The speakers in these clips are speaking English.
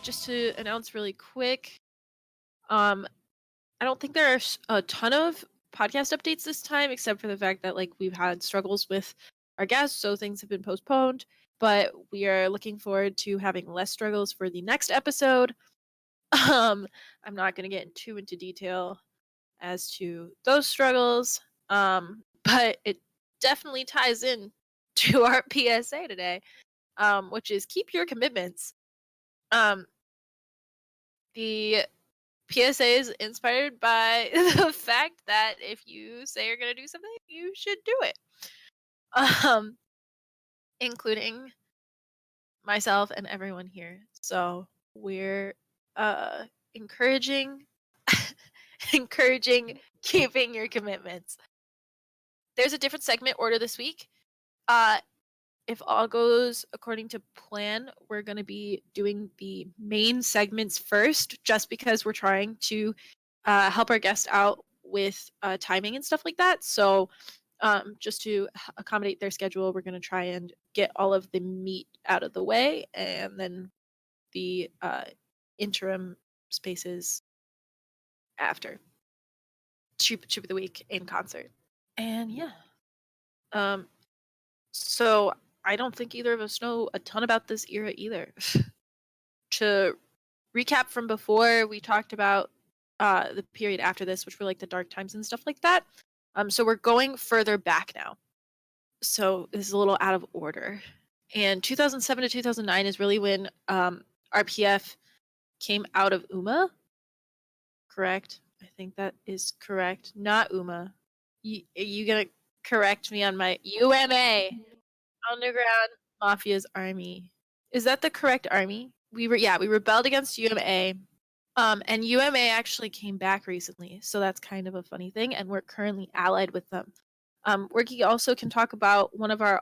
just to announce really quick, um, I don't think there are a ton of podcast updates this time, except for the fact that like we've had struggles with our guests, so things have been postponed. But we are looking forward to having less struggles for the next episode. I'm not going to get too into detail as to those struggles, but it definitely ties in to our PSA today, which is keep your commitments. The PSA is inspired by the fact that if you say you're going to do something, you should do it. Including myself and everyone here. So we're encouraging keeping your commitments. There's a different segment order this week. If all goes according to plan, we're going to be doing the main segments first, just because we're trying to help our guests out with timing and stuff like that. So just to accommodate their schedule, we're going to try and get all of the meat out of the way, and then the interim spaces after. Troop of the week in concert. And yeah. So I don't think either of us know a ton about this era either. To recap from before, we talked about the period after this, which were like the dark times and stuff like that. So we're going further back now. So this is a little out of order. And 2007 to 2009 is really when RPF came out of UMA. Correct? I think that is correct. Not UMA. You gonna correct me on my UMA? Underground Mafia's Army. Is that the correct army? We rebelled against UMA. And UMA actually came back recently, so that's kind of a funny thing, and we're currently allied with them. Worky also can talk about one of our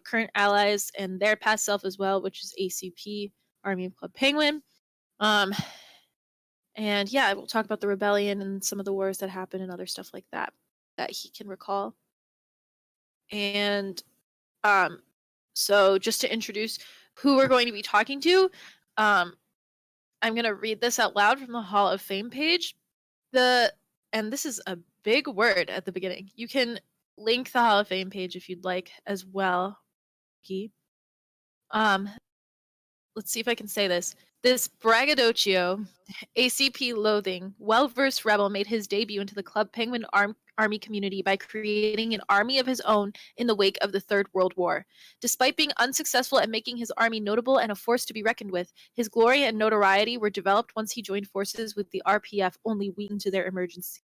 current allies and their past self as well, which is ACP, Army of Club Penguin. And yeah, we'll talk about the rebellion and some of the wars that happened and other stuff like that he can recall. And so just to introduce who we're going to be talking to, I'm going to read this out loud from the Hall of Fame page. And this is a big word at the beginning. You can link the Hall of Fame page if you'd like as well. Let's see if I can say this. This braggadocio, ACP loathing, well-versed rebel made his debut into the Club Penguin Army community by creating an army of his own in the wake of the Third World War. Despite being unsuccessful at making his army notable and a force to be reckoned with, his glory and notoriety were developed once he joined forces with the RPF only weeks into their emergency.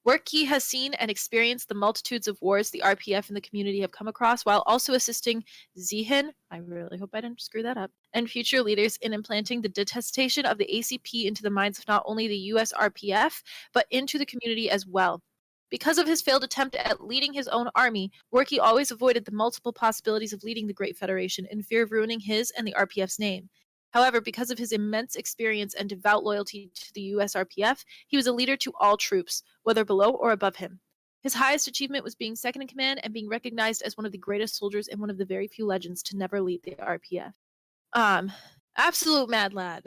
Worky has seen and experienced the multitudes of wars the RPF and the community have come across, while also assisting Zihin, I really hope I didn't screw that up, and future leaders in implanting the detestation of the ACP into the minds of not only the US RPF, but into the community as well. Because of his failed attempt at leading his own army, Worky always avoided the multiple possibilities of leading the Great Federation in fear of ruining his and the RPF's name. However, because of his immense experience and devout loyalty to the US RPF, he was a leader to all troops, whether below or above him. His highest achievement was being second in command and being recognized as one of the greatest soldiers and one of the very few legends to never lead the RPF. Absolute mad lad.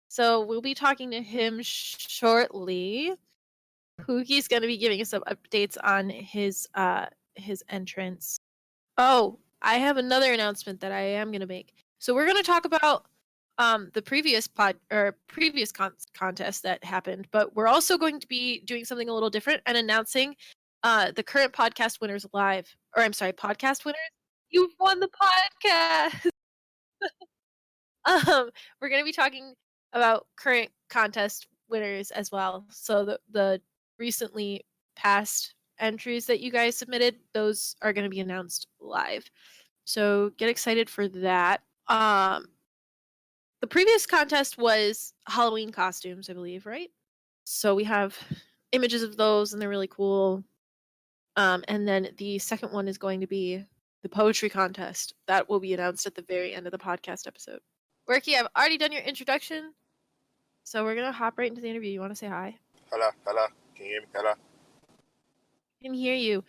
So we'll be talking to him shortly. Pookie's going to be giving us some updates on his entrance. Oh, I have another announcement that I am going to make. So we're going to talk about the previous contest that happened, but we're also going to be doing something a little different and announcing the current podcast winners live. Or I'm sorry, podcast winners. You've won the podcast. We're going to be talking about current contest winners as well. So the recently passed entries that you guys submitted, those are going to be announced live. So get excited for that. The previous contest was Halloween costumes, I believe, right? So we have images of those, and they're really cool. And then the second one is going to be the poetry contest. That will be announced at the very end of the podcast episode. Worky, I've already done your introduction, so we're going to hop right into the interview. You want to say hi? Hello. Can you hear me? Hello? I can hear you. You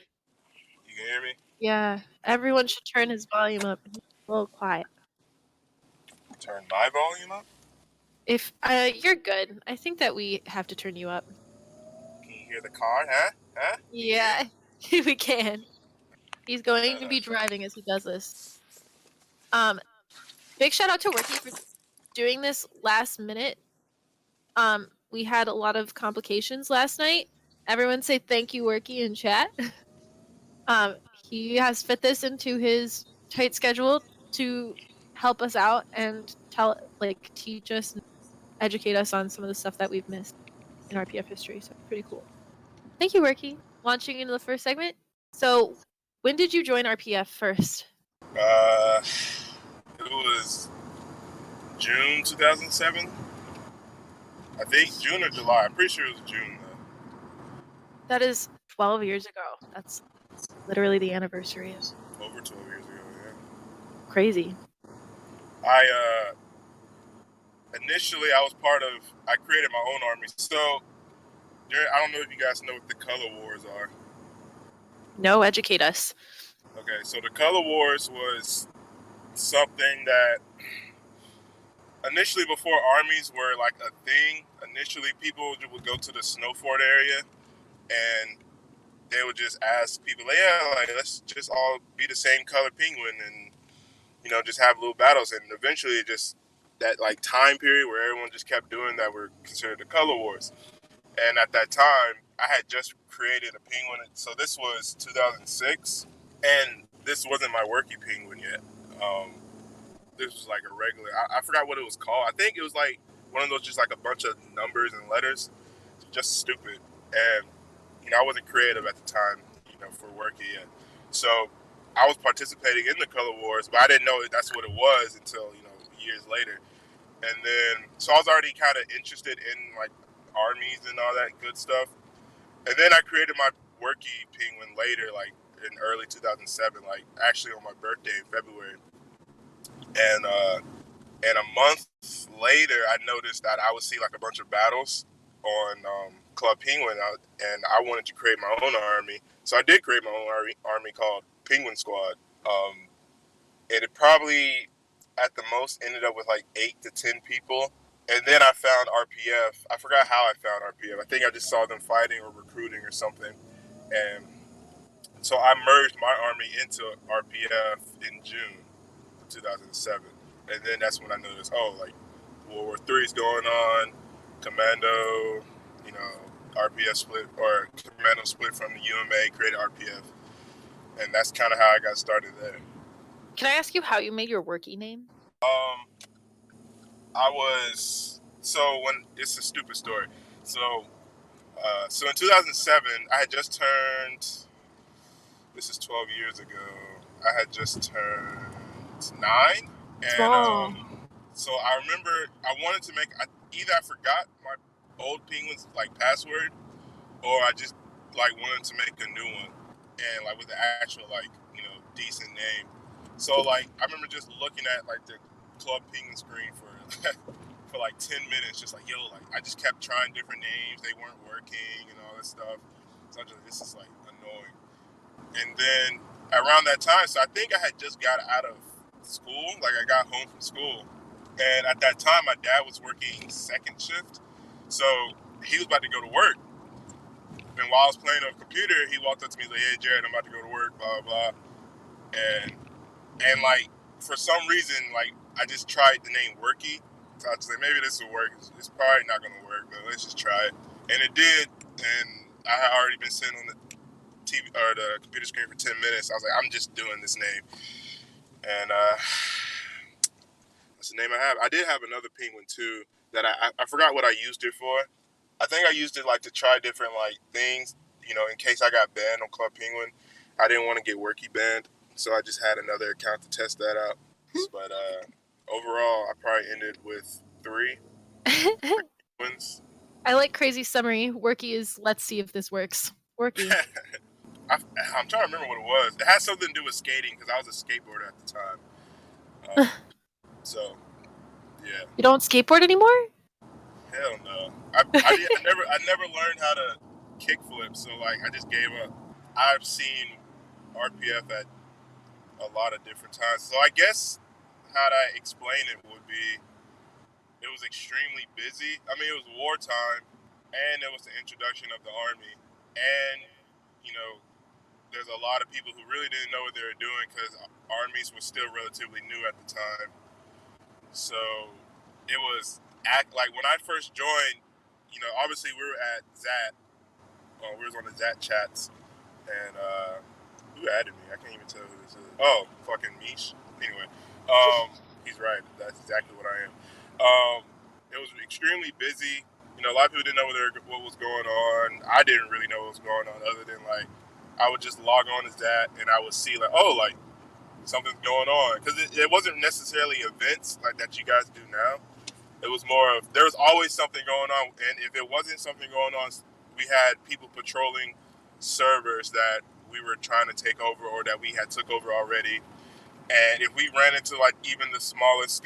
can hear me? Yeah, everyone should turn his volume up. It's a little quiet. Turn my volume up? If you're good. I think that we have to turn you up. Can you hear the car, huh? Huh? Yeah, we can. He's going to be driving as he does this. Big shout out to Worky for doing this last minute. We had a lot of complications last night. Everyone say thank you, Worky, in chat. He has fit this into his tight schedule to help us out and teach us, and educate us on some of the stuff that we've missed in RPF history. So pretty cool. Thank you, Worky. Launching into the first segment. So, when did you join RPF first? It was June 2007. I think June or July. I'm pretty sure it was June though. That is 12 years ago. That's literally the anniversary. Over 12 years ago, yeah. Crazy. Initially I created my own army. So I don't know if you guys know what the color wars are. No, educate us. Okay, so the color wars was something that initially, before armies were like a thing, initially people would go to the Snowfort area and they would just ask people, let's just all be the same color penguin and, just have little battles. And eventually just that like time period where everyone just kept doing that were considered the color wars. And at that time, I had just created a penguin. So this was 2006 and this wasn't my Worky penguin yet. This was like a regular, I forgot what it was called. I think it was like one of those just like a bunch of numbers and letters. Just stupid. And, I wasn't creative at the time, for Worky yet. So I was participating in the color wars, but I didn't know that's what it was until, years later. And then, so I was already kind of interested in like armies and all that good stuff. And then I created my Worky penguin later, like in early 2007, like actually on my birthday in February. And a month later, I noticed that I would see like a bunch of battles on Club Penguin, and I wanted to create my own army. So I did create my own army called Penguin Squad. And it probably, at the most, ended up with like 8 to 10 people. And then I found RPF. I forgot how I found RPF. I think I just saw them fighting or recruiting or something. And so I merged my army into RPF in June of 2007. And then that's when I noticed, like World War III is going on, Commando, RPF split, or Commando split from the UMA, created RPF. And that's kind of how I got started there. Can I ask you how you made your Worky name? It's a stupid story. So in 2007, I had just turned, this is 12 years ago, I had just turned 9. And so I remember I wanted to either I forgot my old penguin's like password, or I just like wanted to make a new one and like with the actual like decent name. So like I remember just looking at like the Club Penguin screen for like 10 minutes, just like I just kept trying different names. They weren't working and all this stuff. So I just this is like annoying. And then around that time, so I think I had just got out of school, like I got home from school, and at that time my dad was working second shift, so he was about to go to work. And while I was playing on the computer, he walked up to me like, "Hey Jared, I'm about to go to work, blah blah blah." And like for some reason, like I just tried the name Worky, so I was like, maybe this will work. It's probably not gonna work, but let's just try it. And it did, and I had already been sitting on the TV or the computer screen for 10 minutes. I was like, I'm just doing this name. And that's the name I have. I did have another penguin too that I forgot what I used it for. I think I used it like to try different like things, in case I got banned on Club Penguin. I didn't want to get Worky banned, so I just had another account to test that out. But overall, I probably ended with 3 penguins. I like crazy summary. Worky is let's see if this works. Worky. I'm trying to remember what it was. It has something to do with skating because I was a skateboarder at the time. So, yeah. You don't skateboard anymore? Hell no. I never learned how to kickflip, so like I just gave up. I've seen RPF at a lot of different times, so I guess how to explain it would be, it was extremely busy. I mean, it was wartime, and it was the introduction of the Army, and there's a lot of people who really didn't know what they were doing because armies were still relatively new at the time. So it was like when I first joined, obviously we were at ZAT. We was on the ZAT chats, and who added me? I can't even tell who this is. Oh, fucking Mish. Anyway, he's right. That's exactly what I am. It was extremely busy. A lot of people didn't know what was going on. I didn't really know what was going on, other than like I would just log on as that, and I would see like, oh, like something's going on, because it wasn't necessarily events like that you guys do now. It was more of there was always something going on, and if it wasn't something going on, we had people patrolling servers that we were trying to take over or that we had took over already. And if we ran into like even the smallest,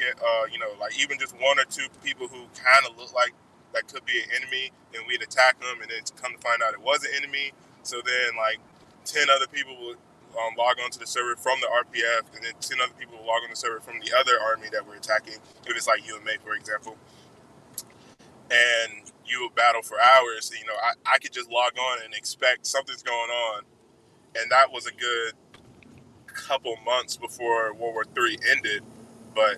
like even just one or two people who kind of looked like that could be an enemy, then we'd attack them, and then to come to find out it was an enemy. So then like 10 other people would log onto the server from the RPF, and then 10 other people would log on the server from the other army that we're attacking, if it's like UMA, for example. And you would battle for hours. I could just log on and expect something's going on. And that was a good couple months before World War III ended. But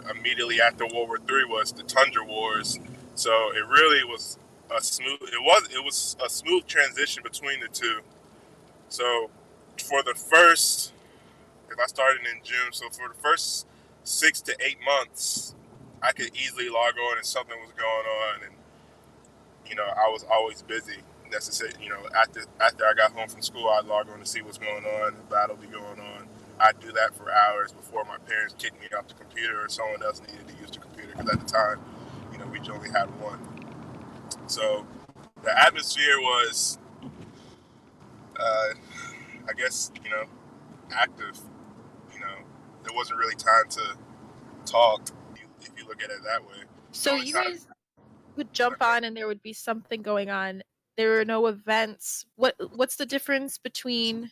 immediately after World War III was the Tundra Wars. So it really was it was a smooth transition between the two. So for the first, if I started in June, so for the first 6 to 8 months, I could easily log on and something was going on, and I was always busy. Necessary, after I got home from school, I'd log on to see what's going on. The battle be going on. I'd do that for hours before my parents kicked me off the computer or someone else needed to use the computer, because at the time, we only had one. So the atmosphere was, I guess, active. There wasn't really time to talk if you look at it that way. So you guys would jump on and there would be something going on. There were no events. What's the difference between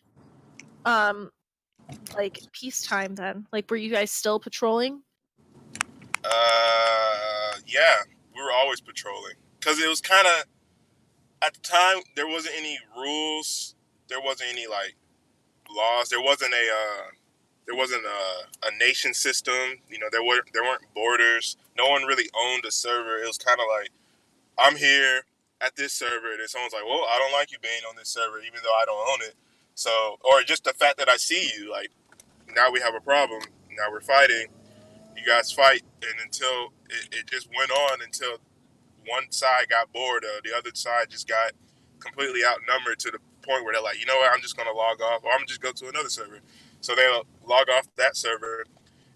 like peacetime then? Like, were you guys still patrolling? Yeah, we were always patrolling, because it was kind of, at the time, there wasn't any rules. There wasn't any like laws. There wasn't a nation system. There weren't borders. No one really owned a server. It was kind of like, I'm here at this server, and someone's like, well, I don't like you being on this server, even though I don't own it. So, or just the fact that I see you, like, now we have a problem. Now we're fighting. You guys fight, and until it just went on until one side got bored, the other side just got completely outnumbered to the point where they're like, you know what, I'm just going to log off, or I'm going to just go to another server. So they'll log off that server,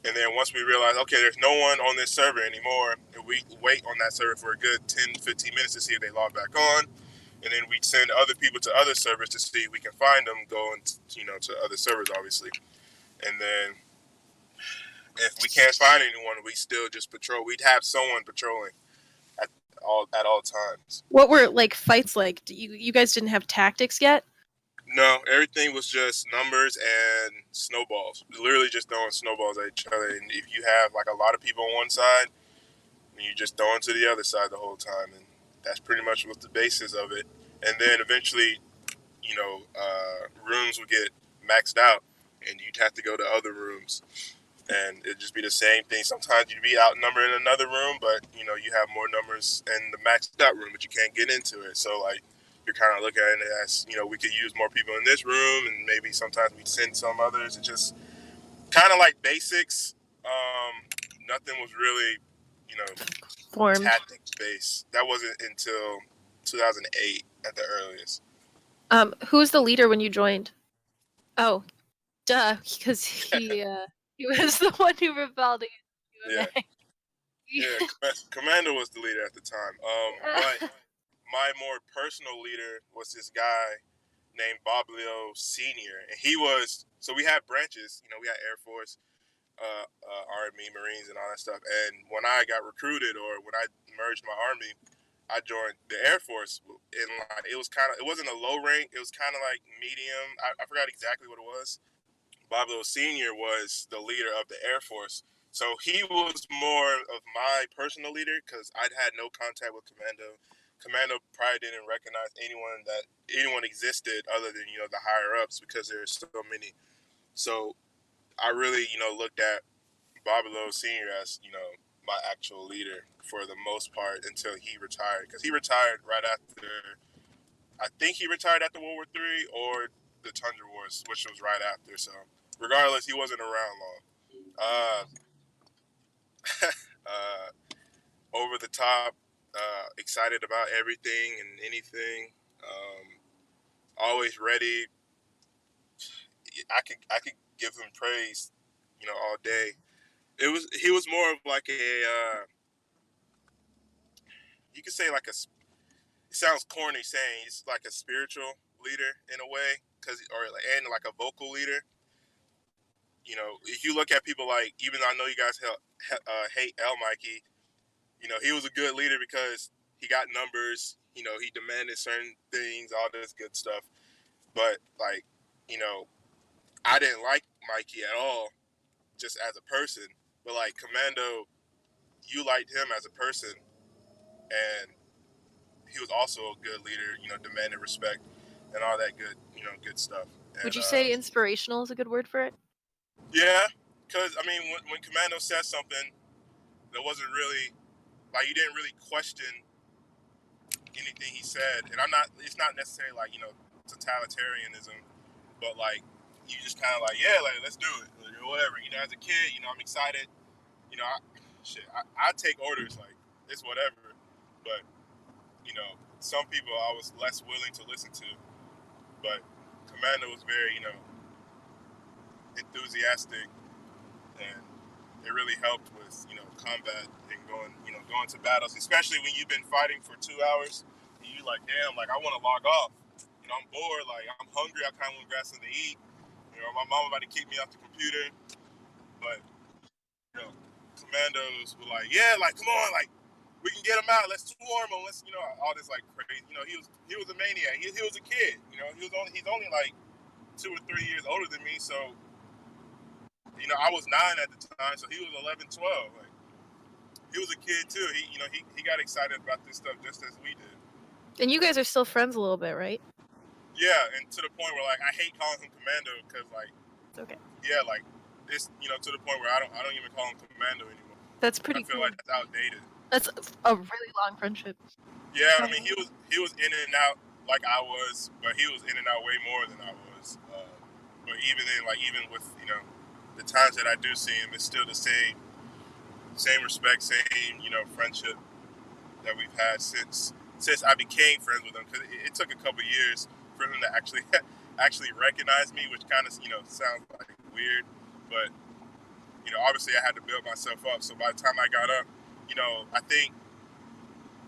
and then once we realize, okay, there's no one on this server anymore, and we wait on that server for a good 10, 15 minutes to see if they log back on, and then we send other people to other servers to see if we can find them, going to other servers, obviously. And then if we can't find anyone, we still just patrol. We'd have someone patrolling at all times. What were like fights like? You guys didn't have tactics yet? No, everything was just numbers and snowballs. Literally just throwing snowballs at each other. And if you have like a lot of people on one side, you just throw into the other side the whole time. And that's pretty much what the basis of it. And then eventually, rooms would get maxed out, and you'd have to go to other rooms. And it'd just be the same thing. Sometimes you'd be outnumbered in another room, but you have more numbers in the maxed out room, but you can't get into it. So like, you're kind of looking at it as, we could use more people in this room, and maybe sometimes we'd send some others. It's just kind of like basics. Nothing was really, Formed. tactics based. That wasn't until 2008 at the earliest. Who was the leader when you joined? Oh, duh, because he was the one who rebelled against UMA. Yeah, Commander was the leader at the time. But my more personal leader was this guy named Boblio Senior, and he was. So we had branches. We had Air Force, Army, Marines, and all that stuff. And when I got recruited, or when I merged my Army, I joined the Air Force. And like, it wasn't a low rank. It was kind of like medium. I forgot exactly what it was, Pablo Sr. was the leader of the Air Force. So he was more of my personal leader because I'd had no contact with Commando. Commando probably didn't recognize anyone existed other than, the higher ups because there's so many. So I really, looked at Pablo Sr. as, my actual leader for the most part until he retired. Because he retired right after, I think he retired after World War III or the Tundra Wars, which was right after. So regardless, he wasn't around long. Over the top, excited about everything and anything. Always ready. I could give him praise, all day. He was more of like a you could say like it sounds corny saying he's like a spiritual leader in a way and like a vocal leader. If you look at people like, even though I know you guys hate El Mikey, he was a good leader because he got numbers. He demanded certain things, all this good stuff. But like, I didn't like Mikey at all, just as a person. But like Commando, you liked him as a person, and he was also a good leader. Demanded respect and all that good stuff. And, Would you say inspirational is a good word for it? Yeah, because I mean, when Commando says something, that wasn't really like you didn't really question anything he said, and it's not necessarily like totalitarianism, but like you just kind of like, yeah, like let's do it, or whatever. As a kid, I'm excited. I take orders, like it's whatever, but some people I was less willing to listen to, but Commando was very enthusiastic, and it really helped with combat and going to battles, especially when you've been fighting for 2 hours and you like, damn, like I want to log off. I'm bored, like I'm hungry, I kind of want to grab something to eat. My mom about to kick me off the computer, but commandos were like, yeah, like come on, like we can get him out, let's swarm him, let's all this like crazy. He was a maniac. He was a kid. He's only like 2 or 3 years older than me, so I was 9 at the time, so he was 11, 12. Like, he was a kid too. He got excited about this stuff just as we did. And you guys are still friends a little bit, right? Yeah, and to the point where like I hate calling him Commando because like it's okay. Yeah, like this, to the point where I don't even call him Commando anymore. That's pretty. I feel like that's outdated. That's a really long friendship. Yeah, I mean he was in and out like I was, but he was in and out way more than I was. But even then, like even with the times that I do see him, it's still the same respect, same friendship that we've had since I became friends with him. Because it took a couple years for him to actually recognize me, which kind of sounds like weird, but obviously I had to build myself up. So by the time I got up, I think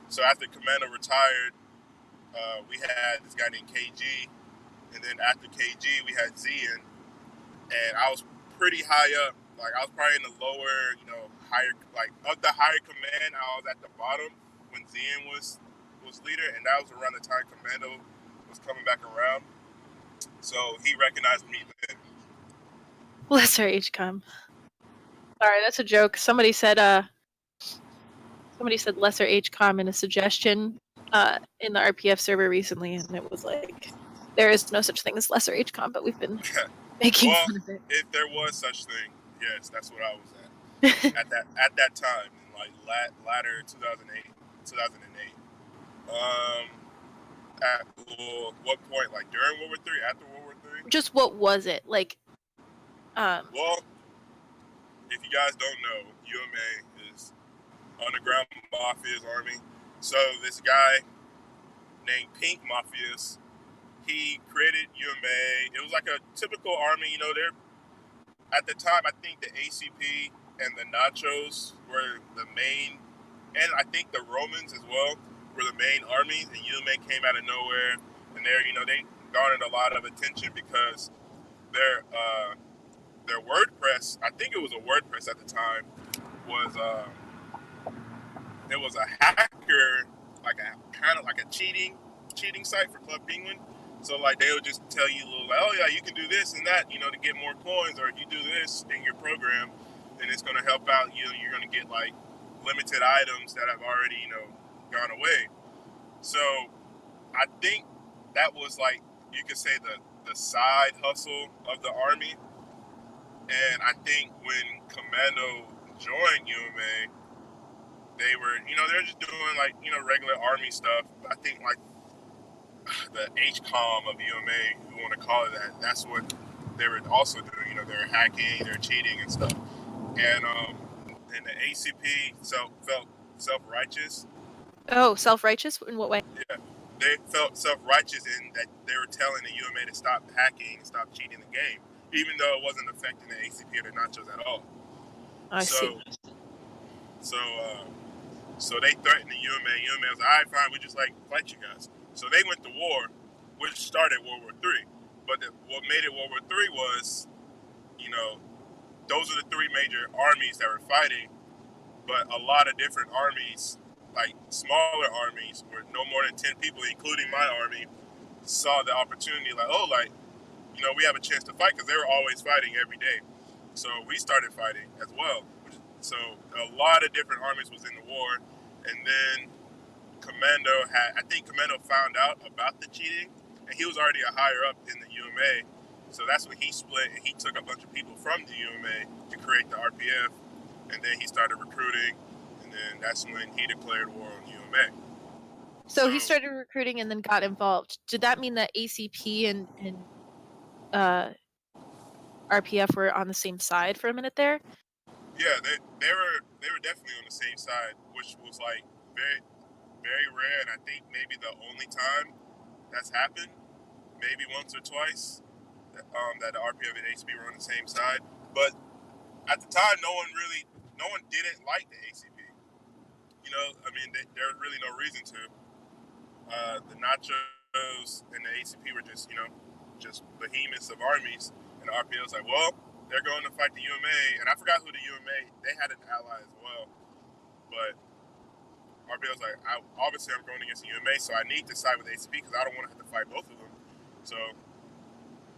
so. After Commando retired, we had this guy named KG, and then after KG we had Zian, and I was pretty high up. Like I was probably in the lower, higher, like of the higher command. I was at the bottom when Zian was leader, and that was around the time Commando was coming back around. So he recognized me then. Lesser HCOM. Sorry, that's a joke. Somebody said lesser HCOM in a suggestion in the RPF server recently, and it was like, there is no such thing as lesser HCOM, but we've been making fun of it. If there was such thing, yes, that's what I was at at that time, in like latter 2008. At what point? Like during World War III, after World War III? Just what was it like? Well, if you guys don't know, UMA is underground mafia's army. So this guy named Pink Mafias, he created UMA. It was like a typical army. They're at the time. I think the ACP and the Nachos were the main, and I think the Romans as well were the main armies. And UMA came out of nowhere, and they garnered a lot of attention because their WordPress, I think it was a WordPress at the time, was it was a hacker, like a kind of like a cheating site for Club Penguin. So like they would just tell you like, oh yeah, you can do this and that, to get more coins, or if you do this in your program, then it's going to help out you. You're going to get like limited items that have already gone away. So I think that was like, you could say, the side hustle of the army. And I think when Commando joined UMA, they were they're just doing like regular army stuff. I think like the HCOM of UMA, if you want to call it that, that's what they were also doing. They're hacking, they're cheating and stuff. And the ACP felt self-righteous. Oh, self-righteous? In what way? Yeah, they felt self-righteous in that they were telling the UMA to stop hacking and stop cheating the game, even though it wasn't affecting the ACP or the Nachos at all. I see. So they threatened the UMA. UMA was like, all right, fine, we just like fight you guys. So they went to war, which started World War III. But what made it World War III was, those are the three major armies that were fighting, but a lot of different armies, like smaller armies, where no more than 10 people, including my army, saw the opportunity, like, oh, like, we have a chance to fight, because they were always fighting every day. So we started fighting as well. So a lot of different armies was in the war, and then I think Commando found out about the cheating, and he was already a higher up in the UMA. So that's when he split, and he took a bunch of people from the UMA to create the RPF, and then he started recruiting, and then that's when he declared war on UMA. So he started recruiting and then got involved. Did that mean that ACP and RPF were on the same side for a minute there? Yeah, they were definitely on the same side, which was like very, very rare, and I think maybe the only time that's happened, maybe once or twice, that the RPF and ACP were on the same side. But at the time, no one didn't like the ACP. There was really no reason to. The Nachos and the ACP were just behemoths of armies, and the RPF was like, well, they're going to fight the UMA, and I forgot who the UMA. They had an ally as well, but RPF was like, obviously I'm going against the UMA, so I need to side with ACP because I don't want to have to fight both of them. So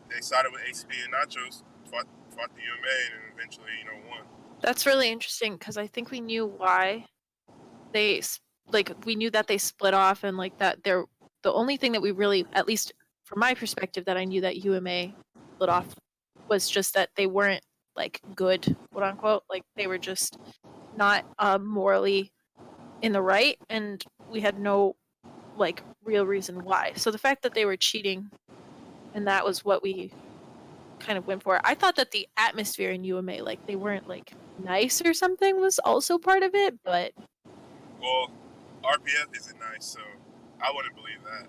they sided with ACP and Nachos, fought the UMA, and eventually, won. That's really interesting, because I think we knew why we knew that they split off, and like that the only thing that we really, at least from my perspective, that I knew that UMA split off was just that they weren't like good, quote unquote, like they were just not morally in the right, and we had no like real reason why. So the fact that they were cheating, and that was what we kind of went for. I thought that the atmosphere in UMA, like they weren't like nice or something, was also part of it, but well, RPF isn't nice, so I wouldn't believe that.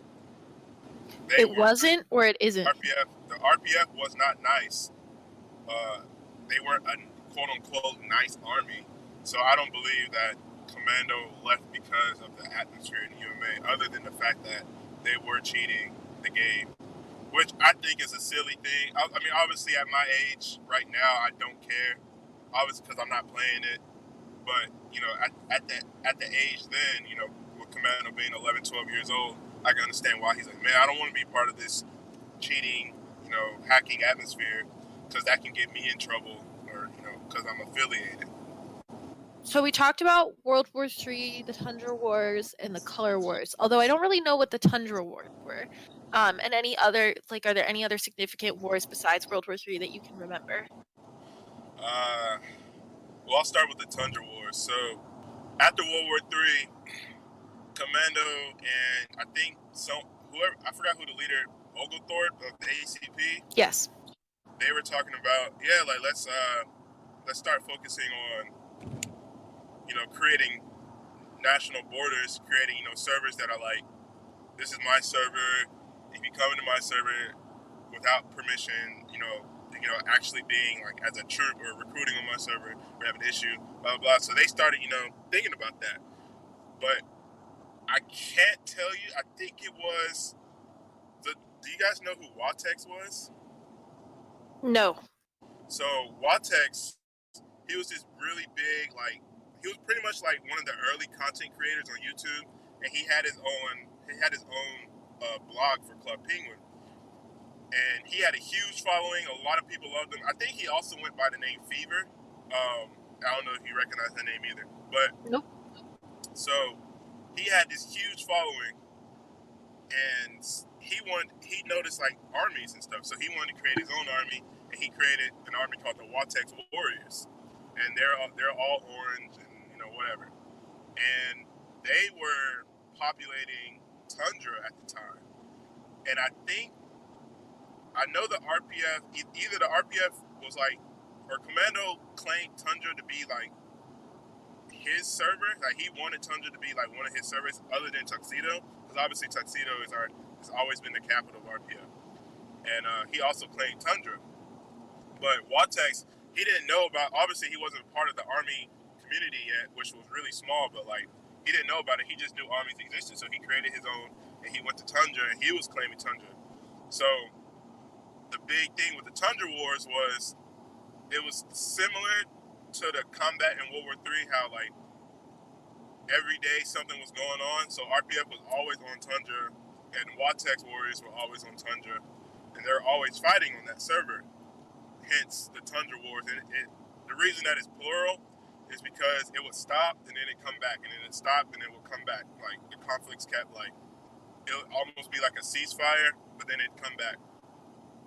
Wasn't, or it isn't. The RPF was not nice. They weren't a quote unquote nice army, so I don't believe that Commando left because of the atmosphere in UMA, other than the fact that they were cheating the game, which I think is a silly thing. I mean, obviously at my age right now, I don't care, obviously because I'm not playing it. But at the age then, with Commando being 11, 12 years old, I can understand why he's like, man, I don't want to be part of this cheating, hacking atmosphere, because that can get me in trouble, or because I'm affiliated. So we talked about World War III, the Tundra Wars, and the Color Wars. Although I don't really know what the Tundra Wars were, and any other, like, are there any other significant wars besides World War III that you can remember? Well, I'll start with the Tundra Wars. So after World War III, Commando and I think whoever, I forgot who the leader, Oglethorpe of the ACP. Yes. They were talking about, like let's start focusing on creating national borders, creating servers that are like, this is my server. If you come into my server without permission, actually being like as a troop or recruiting on my server, we have an issue, blah, blah, blah. So they started, thinking about that. But I can't tell you, I think it was, do you guys know who Watex was? No. So Watex, he was this really big, like, he was pretty much like one of the early content creators on YouTube, and he had his own blog for Club Penguin. and he had a huge following. A lot of people loved him. I think he also went by the name Fever. I don't know if you recognize that name either, but Nope. So he had this huge following, and he noticed like armies and stuff. So he wanted to create his own army, and he created an army called the Watex Warriors, and they're all orange and whatever, and they were populating Tundra at the time, and I know the RPF, either the RPF was like, or Commando claimed Tundra to be like his server. Like he wanted Tundra to be like one of his servers other than Tuxedo, because obviously Tuxedo has always been the capital of RPF, and he also claimed Tundra. But Watex, he didn't know about. Obviously, he wasn't part of the army community yet, which was really small. But like he didn't know about it. He just knew armies existed, so he created his own, and he went to Tundra, and he was claiming Tundra. So the big thing with the Tundra Wars was it was similar to the combat in World War III, how like every day something was going on. So RPF was always on Tundra, and Watex Warriors were always on Tundra, and they're always fighting on that server. Hence the Tundra Wars. And the reason that it's plural is because it would stop and then it come back, and then it stopped and it would come back. Like the conflicts kept like it would almost be like a ceasefire, but then it'd come back.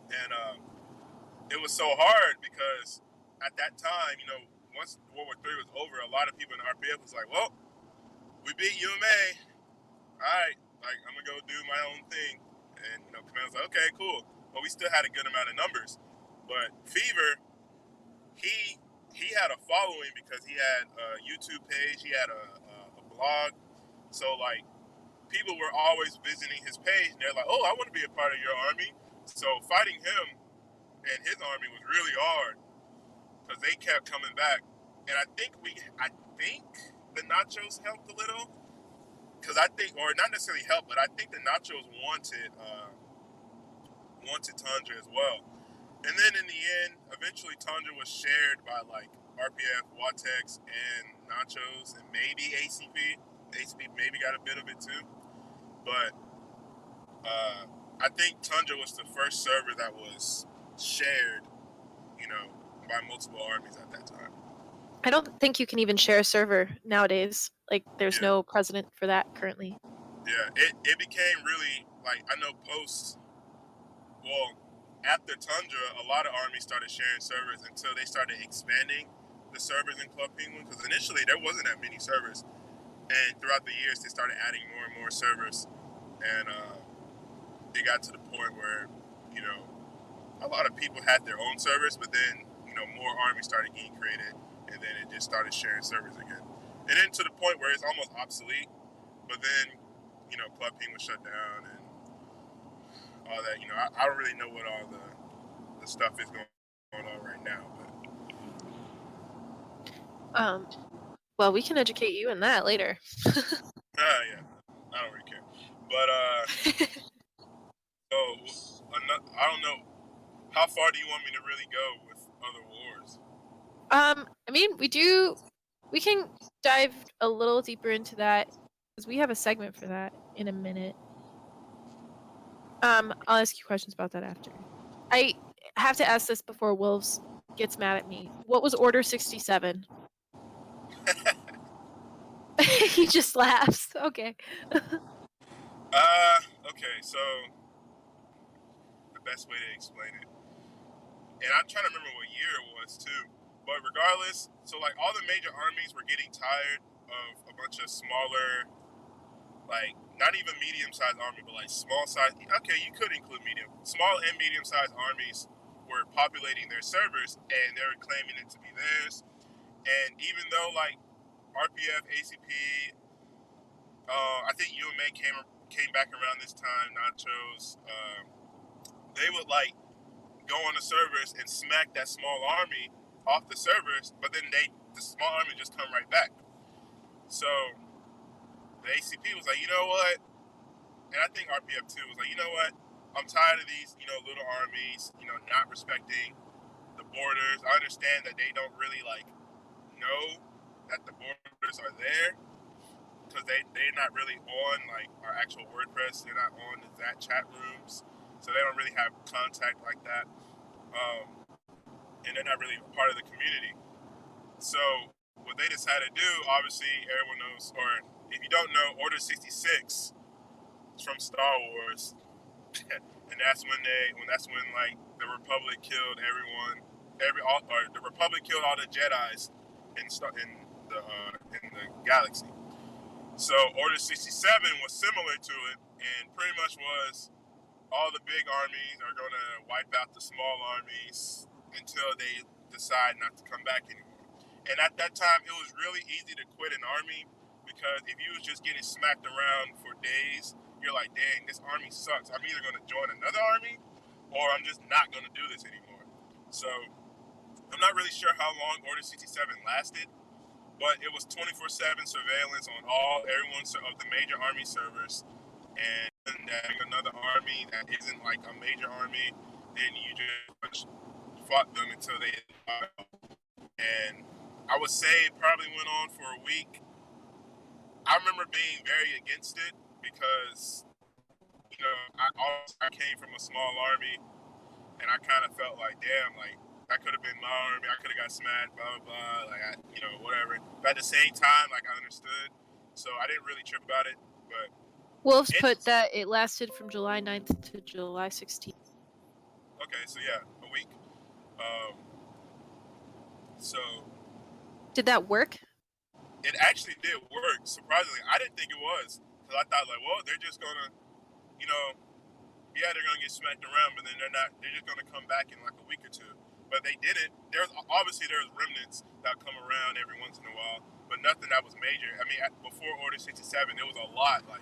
And it was so hard because at that time, once World War III was over, a lot of people in the RPF was like, well, we beat UMA. All right, like I'm gonna go do my own thing. And Command was like, okay, cool. But we still had a good amount of numbers. But Fever, he had a following because he had a YouTube page, he had a blog. So like people were always visiting his page, and they're like, oh, I want to be a part of your army. So fighting him and his army was really hard because they kept coming back. And I think the Nachos helped a little, because or not necessarily helped, but I think the Nachos wanted Tundra as well. And then in the end, eventually Tundra was shared by like RPF, Watex, and Nachos, and maybe ACP. ACP maybe got a bit of it too. But I think Tundra was the first server that was shared, by multiple armies at that time. I don't think you can even share a server nowadays. Like, there's no precedent for that currently. Yeah, it became really, like, I know after Tundra, a lot of armies started sharing servers until they started expanding the servers in Club Penguin, because initially there wasn't that many servers. And throughout the years, they started adding more and more servers. And it got to the point where, a lot of people had their own servers, but then, more armies started getting created, and then it just started sharing servers again. And then to the point where it's almost obsolete, but then, Club Penguin shut down and all that. I don't really know what all the stuff is going on right now, but well, we can educate you in that later. yeah, I don't really care. But so I don't know, how far do you want me to really go with other wars? I mean, we can dive a little deeper into that because we have a segment for that in a minute. I'll ask you questions about that after. I have to ask this before Wolves gets mad at me. What was Order 67? He just laughs. Okay. Okay, so the best way to explain it, and I'm trying to remember what year it was too, but regardless, so like all the major armies were getting tired of a bunch of smaller, like not even medium-sized army, but like small-sized. Okay, you could include small and medium-sized armies were populating their servers, and they were claiming it to be theirs. And even though like RPF, ACP, I think UMA came back around this time. Nachos, they would like go on the servers and smack that small army off the servers, but then the small army just come right back. So the ACP was like, you know what? And I think RPF too was like, you know what? I'm tired of these, little armies, not respecting the borders. I understand that they don't really like know that the borders are there, because they're not really on like our actual WordPress. They're not on that chat rooms. so they don't really have contact like that, and they're not really part of the community. So what they decided to do, obviously everyone knows, or if you don't know, Order 66 is from Star Wars, and that's when like the Republic killed everyone, or the Republic killed all the Jedis in the galaxy. So Order 67 was similar to it, and pretty much was all the big armies are going to wipe out the small armies until they decide not to come back anymore. And at that time, it was really easy to quit an army, because if you was just getting smacked around for days, you're like, dang, this army sucks. I'm either going to join another army, or I'm just not going to do this anymore. So I'm not really sure how long Order 67 lasted, but it was 24/7 surveillance on everyone of the major army servers. And then another army that isn't like a major army, then you just fought them until they died. And I would say it probably went on for a week. I remember being very against it because, I came from a small army, and I kind of felt like, damn, like that could have been my army. I could have got smacked, blah blah blah, like whatever. But at the same time, like I understood, so I didn't really trip about it. But Wolves put that it lasted from July 9th to July 16th. Okay, so yeah, a week. So did that work? It actually did work, surprisingly. I didn't think it was, because I thought like, well, they're just gonna, they're gonna get smacked around, but then they're not. They're just gonna come back in like a week or two. But they didn't. There's remnants that come around every once in a while, but nothing that was major. I mean, before Order 67, there was a lot. Like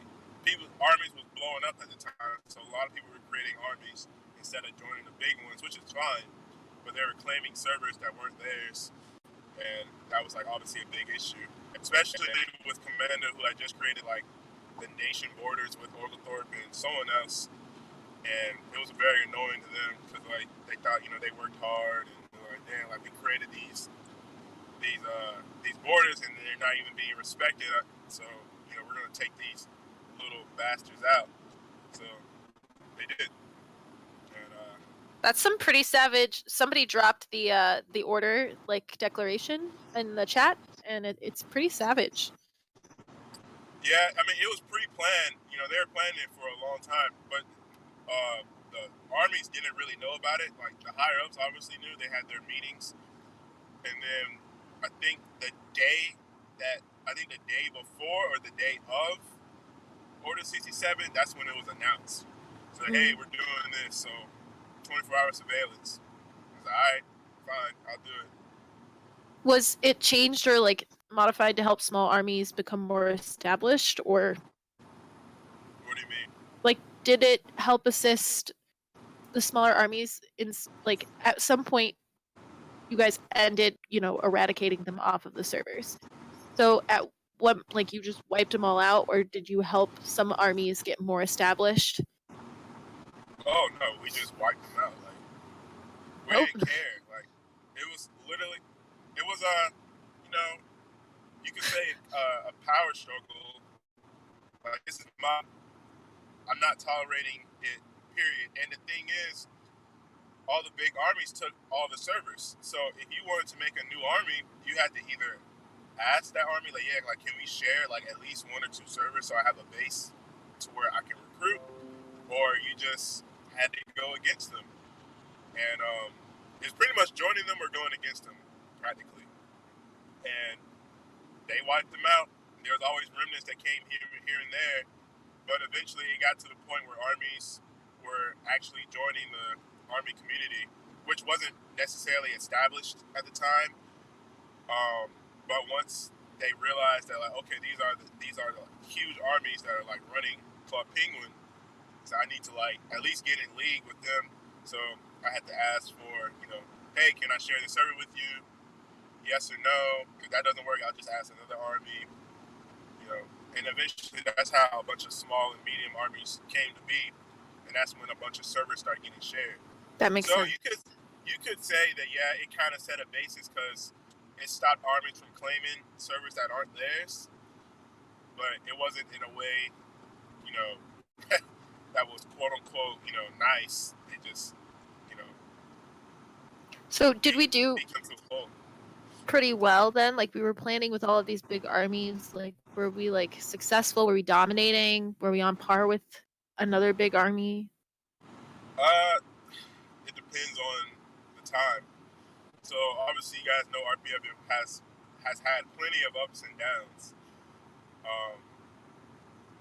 armies was blowing up at the time, so a lot of people were creating armies instead of joining the big ones, which is fine. But they were claiming servers that weren't theirs, and that was like obviously a big issue, especially with Commander, who had just created like the nation borders with Orgothorpe and someone else. And it was very annoying to them, because like they thought they worked hard, and they were like, damn, like we created these borders and they're not even being respected, so we're gonna take these little bastards out. So they did. And that's some pretty savage. Somebody dropped the order like declaration in the chat, and it's pretty savage. Yeah, I mean, it was pre-planned. They were planning it for a long time, but the armies didn't really know about it. Like the higher ups obviously knew. They had their meetings, and then I think the day before or the day of Order 67, that's when it was announced. So hey, we're doing this. So 24-hour surveillance. I was like, all right, fine, I'll do it. Was it changed or like modified to help small armies become more established, or? What do you mean? Like, did it help assist the smaller armies in like at some point you guys ended eradicating them off of the servers, so at what, like, you just wiped them all out, or did you help some armies get more established? Oh no, we just wiped them out. Like we didn't care. Like it was literally, it was you could say a power struggle. Like this is I'm not tolerating it, period. And the thing is, all the big armies took all the servers. So if you wanted to make a new army, you had to either ask that army, like, yeah, like, can we share like at least 1 or 2 servers so I have a base to where I can recruit, or you just had to go against them. And it's pretty much joining them or going against them, practically. And they wiped them out. There was always remnants that came here and there, but eventually it got to the point where armies were actually joining the army community, which wasn't necessarily established at the time. But once they realized that, like, okay, these are the huge armies that are like running Club Penguin, so I need to like at least get in league with them. So I had to ask for, hey, can I share the server with you? Yes or no? If that doesn't work, I'll just ask another army. And eventually that's how a bunch of small and medium armies came to be, and that's when a bunch of servers started getting shared. That makes sense. So you could say that, yeah, it kind of set a basis because it stopped armies from claiming servers that aren't theirs, but it wasn't in a way, that was quote unquote, nice. They just, you know, So did we do become so full. pretty well then? Like we were planning with all of these big armies. Like were we like successful? Were we dominating? Were we on par with another big army? It depends on the time. So obviously, you guys know RPF has had plenty of ups and downs,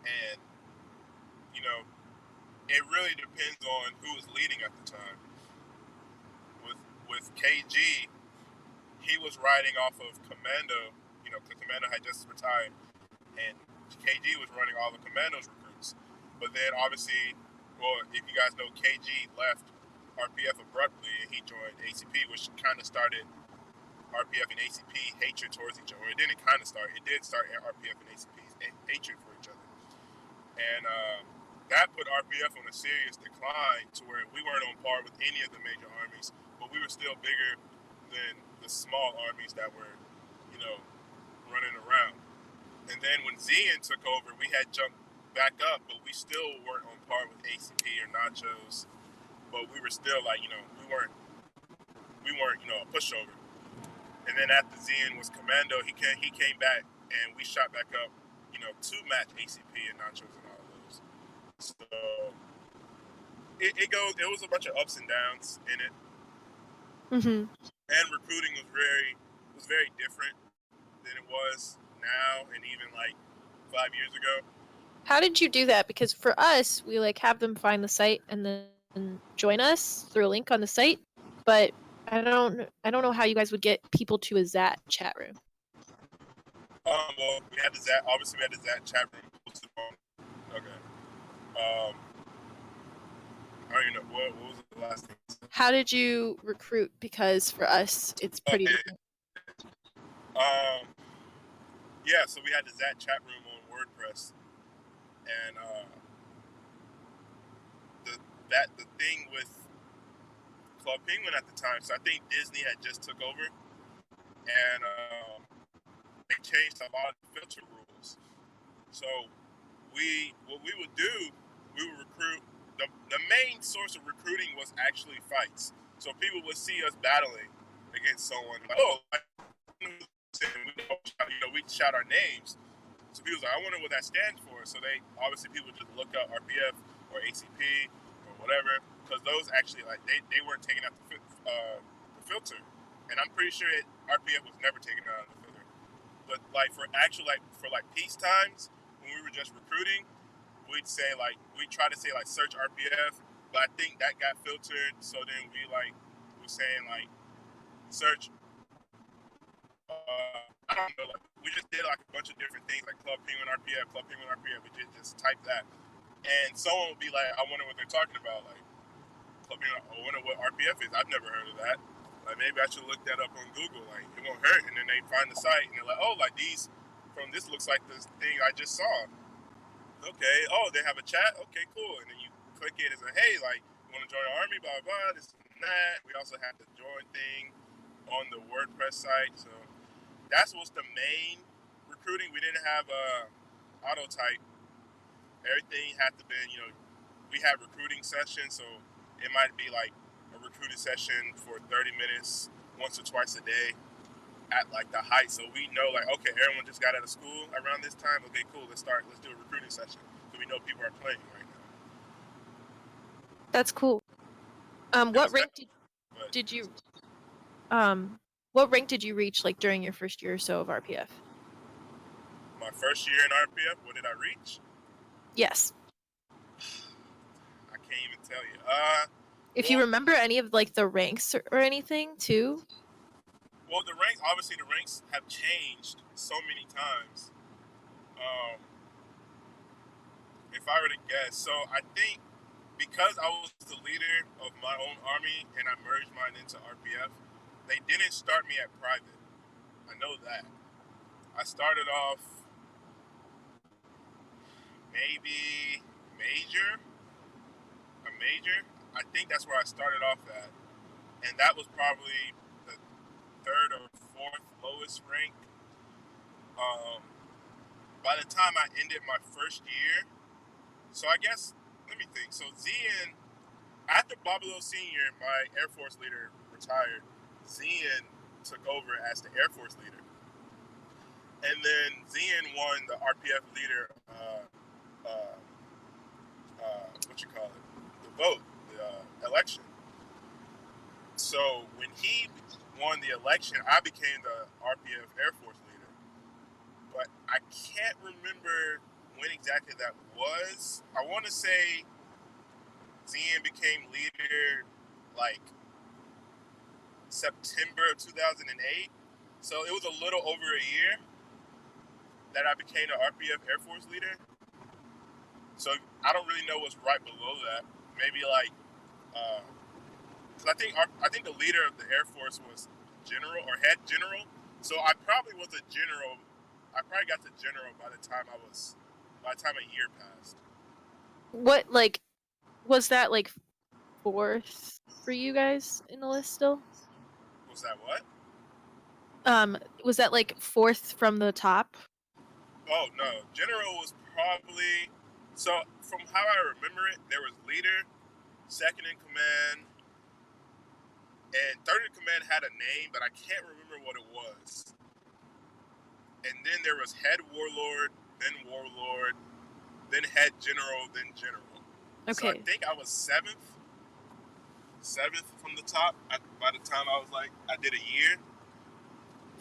and it really depends on who was leading at the time. With KG, he was riding off of Commando, because Commando had just retired, and KG was running all the Commando's recruits. But then obviously, well, if you guys know, KG left RPF abruptly and he joined ACP, which kind of started RPF and ACP hatred towards each other. It didn't kind of start. It did start RPF and ACP's hatred for each other. And that put RPF on a serious decline to where we weren't on par with any of the major armies, but we were still bigger than the small armies that were, running around. And then when Zian took over, we had jumped back up, but we still weren't on par with ACP or Nachos. But we were still like, we weren't, a pushover. And then after Zian was Commando, he came back and we shot back up, to match ACP and Nachos and all of those. So it was a bunch of ups and downs in it. Mm-hmm. And recruiting was very different than it was now and even like 5 years ago. How did you do that? Because for us, we like have them find the site and then join us through a link on the site. But I don't know how you guys would get people to a Zat chat room. Well, we had the Zat chat room posted on. Okay. I don't even know what was the last thing. How did you recruit? Because for us, it's pretty different. Yeah, so we had the Zat chat room on WordPress, and the thing with Club Penguin at the time. So I think Disney had just took over, and they changed a lot of filter rules. So what we would do, we would recruit. The main source of recruiting was actually fights. So people would see us battling against someone, like, we'd shout our names. So people was like, I wonder what that stands for. So people just look up RPF or ACP or whatever, because those actually, like, they weren't taking out the filter. And I'm pretty sure RPF was never taken out of the filter. But like for peace times, when we were just recruiting, we'd try to say like search RPF, but I think that got filtered. So then we were saying like search. I don't know. Like, we just did like a bunch of different things, like Club Penguin RPF. We did just type that, and someone would be like, "I wonder what they're talking about." Like Club Penguin, I wonder what RPF is. I've never heard of that. Like maybe I should look that up on Google. Like it won't hurt. And then they find the site and they're like, "Oh, like these from this looks like this thing I just saw." Okay. Oh, they have a chat. Okay, cool. And then you click it and say, "Hey, like you want to join our army? Blah blah. This and that." We also have the join thing on the WordPress site. So that was the main recruiting. We didn't have auto type. Everything had to be, we had recruiting sessions, so it might be like a recruiting session for 30 minutes once or twice a day at like the height. So we know like, okay, everyone just got out of school around this time. Okay, cool. Let's do a recruiting session. So we know people are playing right now. That's cool. What rank did you what rank did you reach like during your first year or so of RPF? My first year in RPF, what did I reach? Yes. I can't even tell you. If you remember any of like the ranks or anything too? Well, the ranks have changed so many times. If I were to guess, so I think because I was the leader of my own army and I merged mine into RPF, they didn't start me at private. I know that. I started off maybe a major. I think that's where I started off at. And that was probably the third or fourth lowest rank. By the time I ended my first year, so I guess let me think. So Zian, after Babalo Senior, my Air Force leader retired, Zian took over as the Air Force leader, and then Zian won the RPF leader. What you call it? The vote, the election. So when he won the election, I became the RPF Air Force leader. But I can't remember when exactly that was. I want to say Zian became leader like September of 2008. So it was a little over a year that I became the RPF Air Force leader. So I don't really know what's right below that. Maybe like, because I think the leader of the Air Force was general or head general. So I probably was a general. I probably got to general by the time a year passed. What, like, was that like fourth for you guys in the list still? Was that what? Was that like fourth from the top? Oh no, general was probably. So from how I remember it, there was leader, second in command, and third in command had a name, but I can't remember what it was. And then there was head warlord, then head general, then general. So I Okay. think I was seventh from the top by the time I did a year.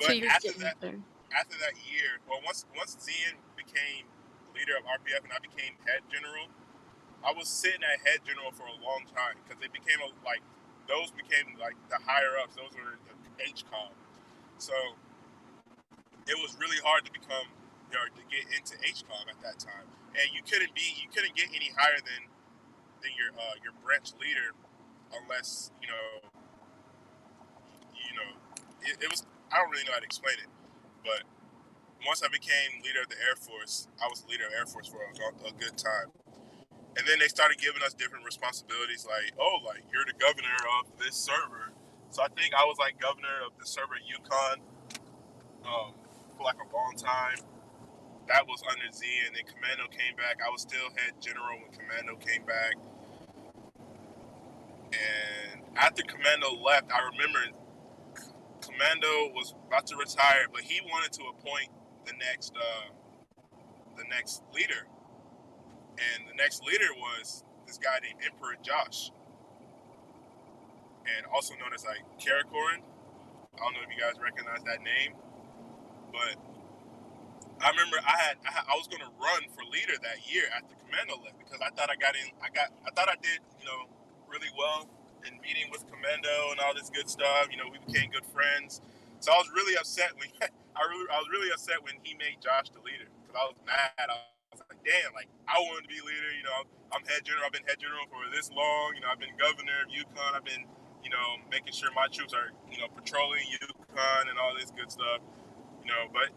So But you're getting up there. after that year, well, once Zian became leader of RPF and I became head general, I was sitting at head general for a long time because they became those became like the higher ups. Those were the HCOM. So it was really hard to become, to get into HCOM at that time, and you couldn't get any higher than your branch leader unless it was. I don't really know how to explain it, but once I became leader of the Air Force, I was the leader of the Air Force for a good time. And then they started giving us different responsibilities, like you're the governor of this server. So I think I was like governor of the server Yukon for like a long time. That was under Z, and then Commando came back. I was still head general when Commando came back. And after Commando left, I remember Commando was about to retire, but he wanted to appoint the next leader. And the next leader was this guy named Emperor Josh, and also known as like Karakorin. I don't know if you guys recognize that name, but I remember I was going to run for leader that year after Commando left because I thought I did really well in meeting with Commando and all this good stuff. We became good friends. So I was really upset when I was really upset when he made Josh the leader because I was mad. I was like, damn, like I wanted to be leader. I'm head general. I've been head general for this long. I've been governor of Yukon. I've been making sure my troops are patrolling Yukon and all this good stuff. But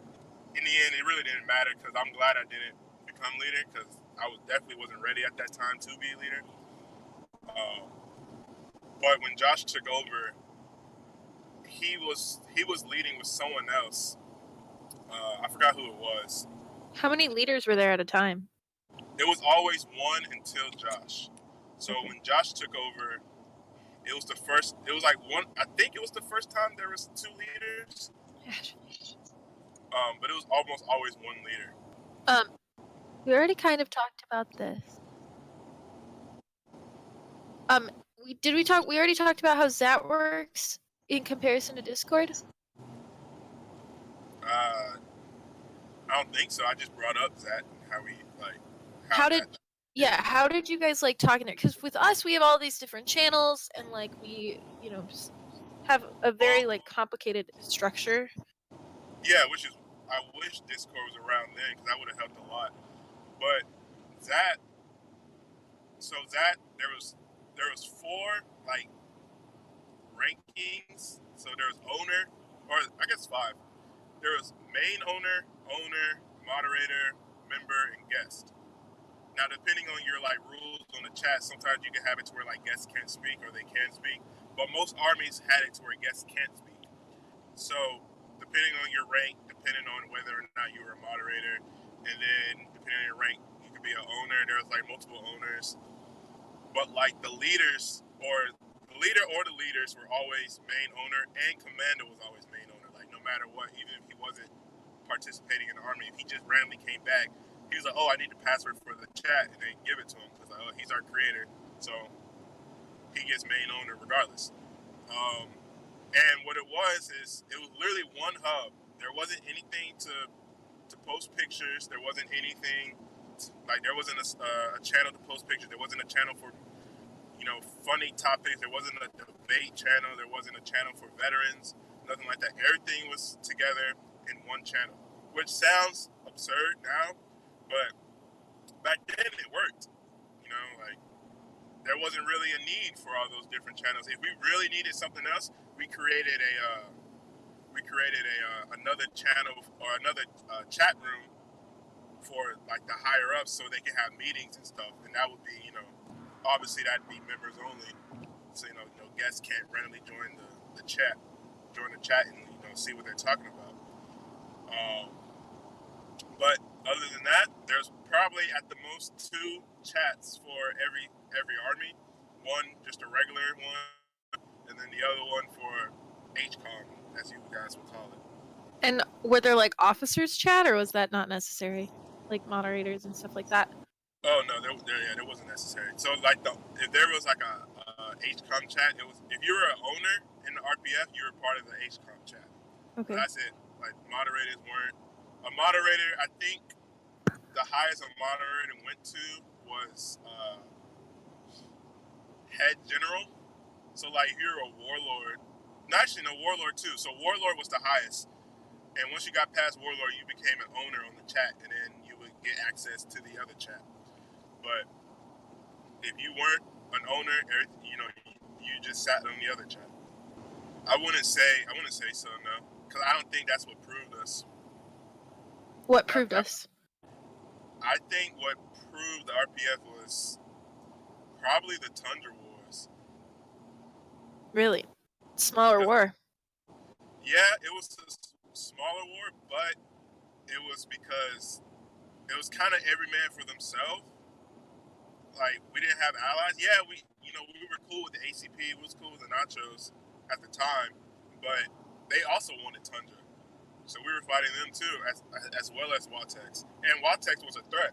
in the end, it really didn't matter because I'm glad I didn't become leader because I definitely wasn't ready at that time to be leader. But when Josh took over, he was leading with someone else. I forgot who it was. How many leaders were there at a time? It was always one until Josh. So Okay. when Josh took over, it was the first. It was like one. I think it was the first time there was two leaders. But it was almost always one leader. We already kind of talked about this. We already talked about how Zat works in comparison to Discord? I don't think so. I just brought up that how we like. How did you guys like talking to it? Because with us, we have all these different channels, and like we, just have a very like complicated structure. Yeah, I wish Discord was around then because that would have helped a lot. But there was four like rankings. So there was owner, or I guess five. There was main owner, moderator, member, and guest. Now, depending on your like rules on the chat, sometimes you can have it to where like guests can't speak or they can speak. But most armies had it to where guests can't speak. So depending on your rank, depending on whether or not you were a moderator, and then depending on your rank, you could be an owner. There was like multiple owners. but like the leaders or the leaders were always main owner, and commander was always main owner. Like no matter what, even if he wasn't participating in the army, if he just randomly came back, he was like, "Oh, I need the password for the chat," and they give it to him because like, oh, he's our creator, so he gets main owner regardless. And what it was is it was literally one hub. There wasn't anything to post pictures. There wasn't anything like there wasn't a channel to post pictures. There wasn't a channel for funny topics. There wasn't a debate channel. There wasn't a channel for veterans. Nothing like that. Everything was together in one channel, which sounds absurd now, but back then it worked. Like there wasn't really a need for all those different channels. If we really needed something else, we created another channel or another chat room for like the higher ups, so they can have meetings and stuff. And that would be, obviously that'd be members only. So guests can't randomly join the chat and see what they're talking about. But other than that, there's probably at the most 2 chats for every army. One just a regular one, and then the other one for HCOM, as you guys would call it. And were there like officers chat, or was that not necessary, like moderators and stuff like that? Oh no, there wasn't necessary. So like if there was like a HCOM chat, it was if you were an owner in the RPF, you were part of the HCOM chat. Okay. So that's it. Like moderators weren't. A moderator, I think the highest a moderator went to was head general. So like if you're a warlord, actually no, warlord too. So warlord was the highest. And once you got past warlord, you became an owner on the chat, and then you would get access to the other chat. But if you weren't an owner, you just sat on the other chat. I wouldn't say so, no, because I don't think that's what proved us. What proved us? I think what proved the RPF was probably the Tundra Wars. Really? Smaller war? Yeah, it was a smaller war, but it was because it was kind of every man for themselves. Like, we didn't have allies. Yeah, we were cool with the ACP. We was cool with the Nachos at the time, but they also wanted Tundra. So we were fighting them too, as well as Watex. And Watex was a threat.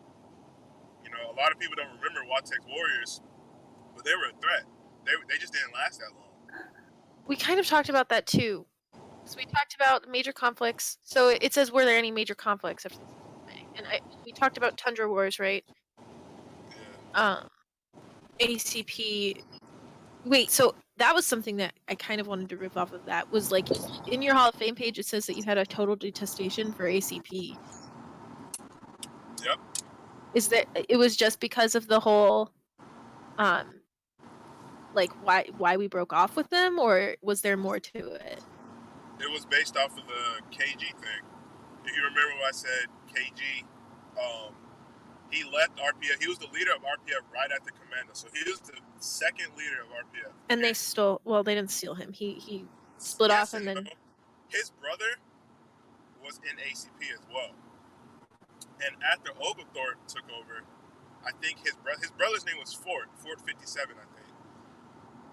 A lot of people don't remember Watex Warriors, but they were a threat. They just didn't last that long. We kind of talked about that too. So we talked about major conflicts. So it says, were there any major conflicts after this? And we talked about Tundra Wars, right? Yeah. ACP. Wait, so that was something that I kind of wanted to rip off of. That was like in your Hall of Fame page, it says that you had a total detestation for ACP. Yep. It was just because of the whole, like why we broke off with them, or was there more to it? It was based off of the KG thing. If you remember what I said, KG, he left RPF. He was the leader of RPF right after Commando. So he was the second leader of RPF. And they stole. Well, they didn't steal him. He split off, and then his brother was in ACP as well. And after Oglethorpe took over, I think his brother's name was Fort 57, I think.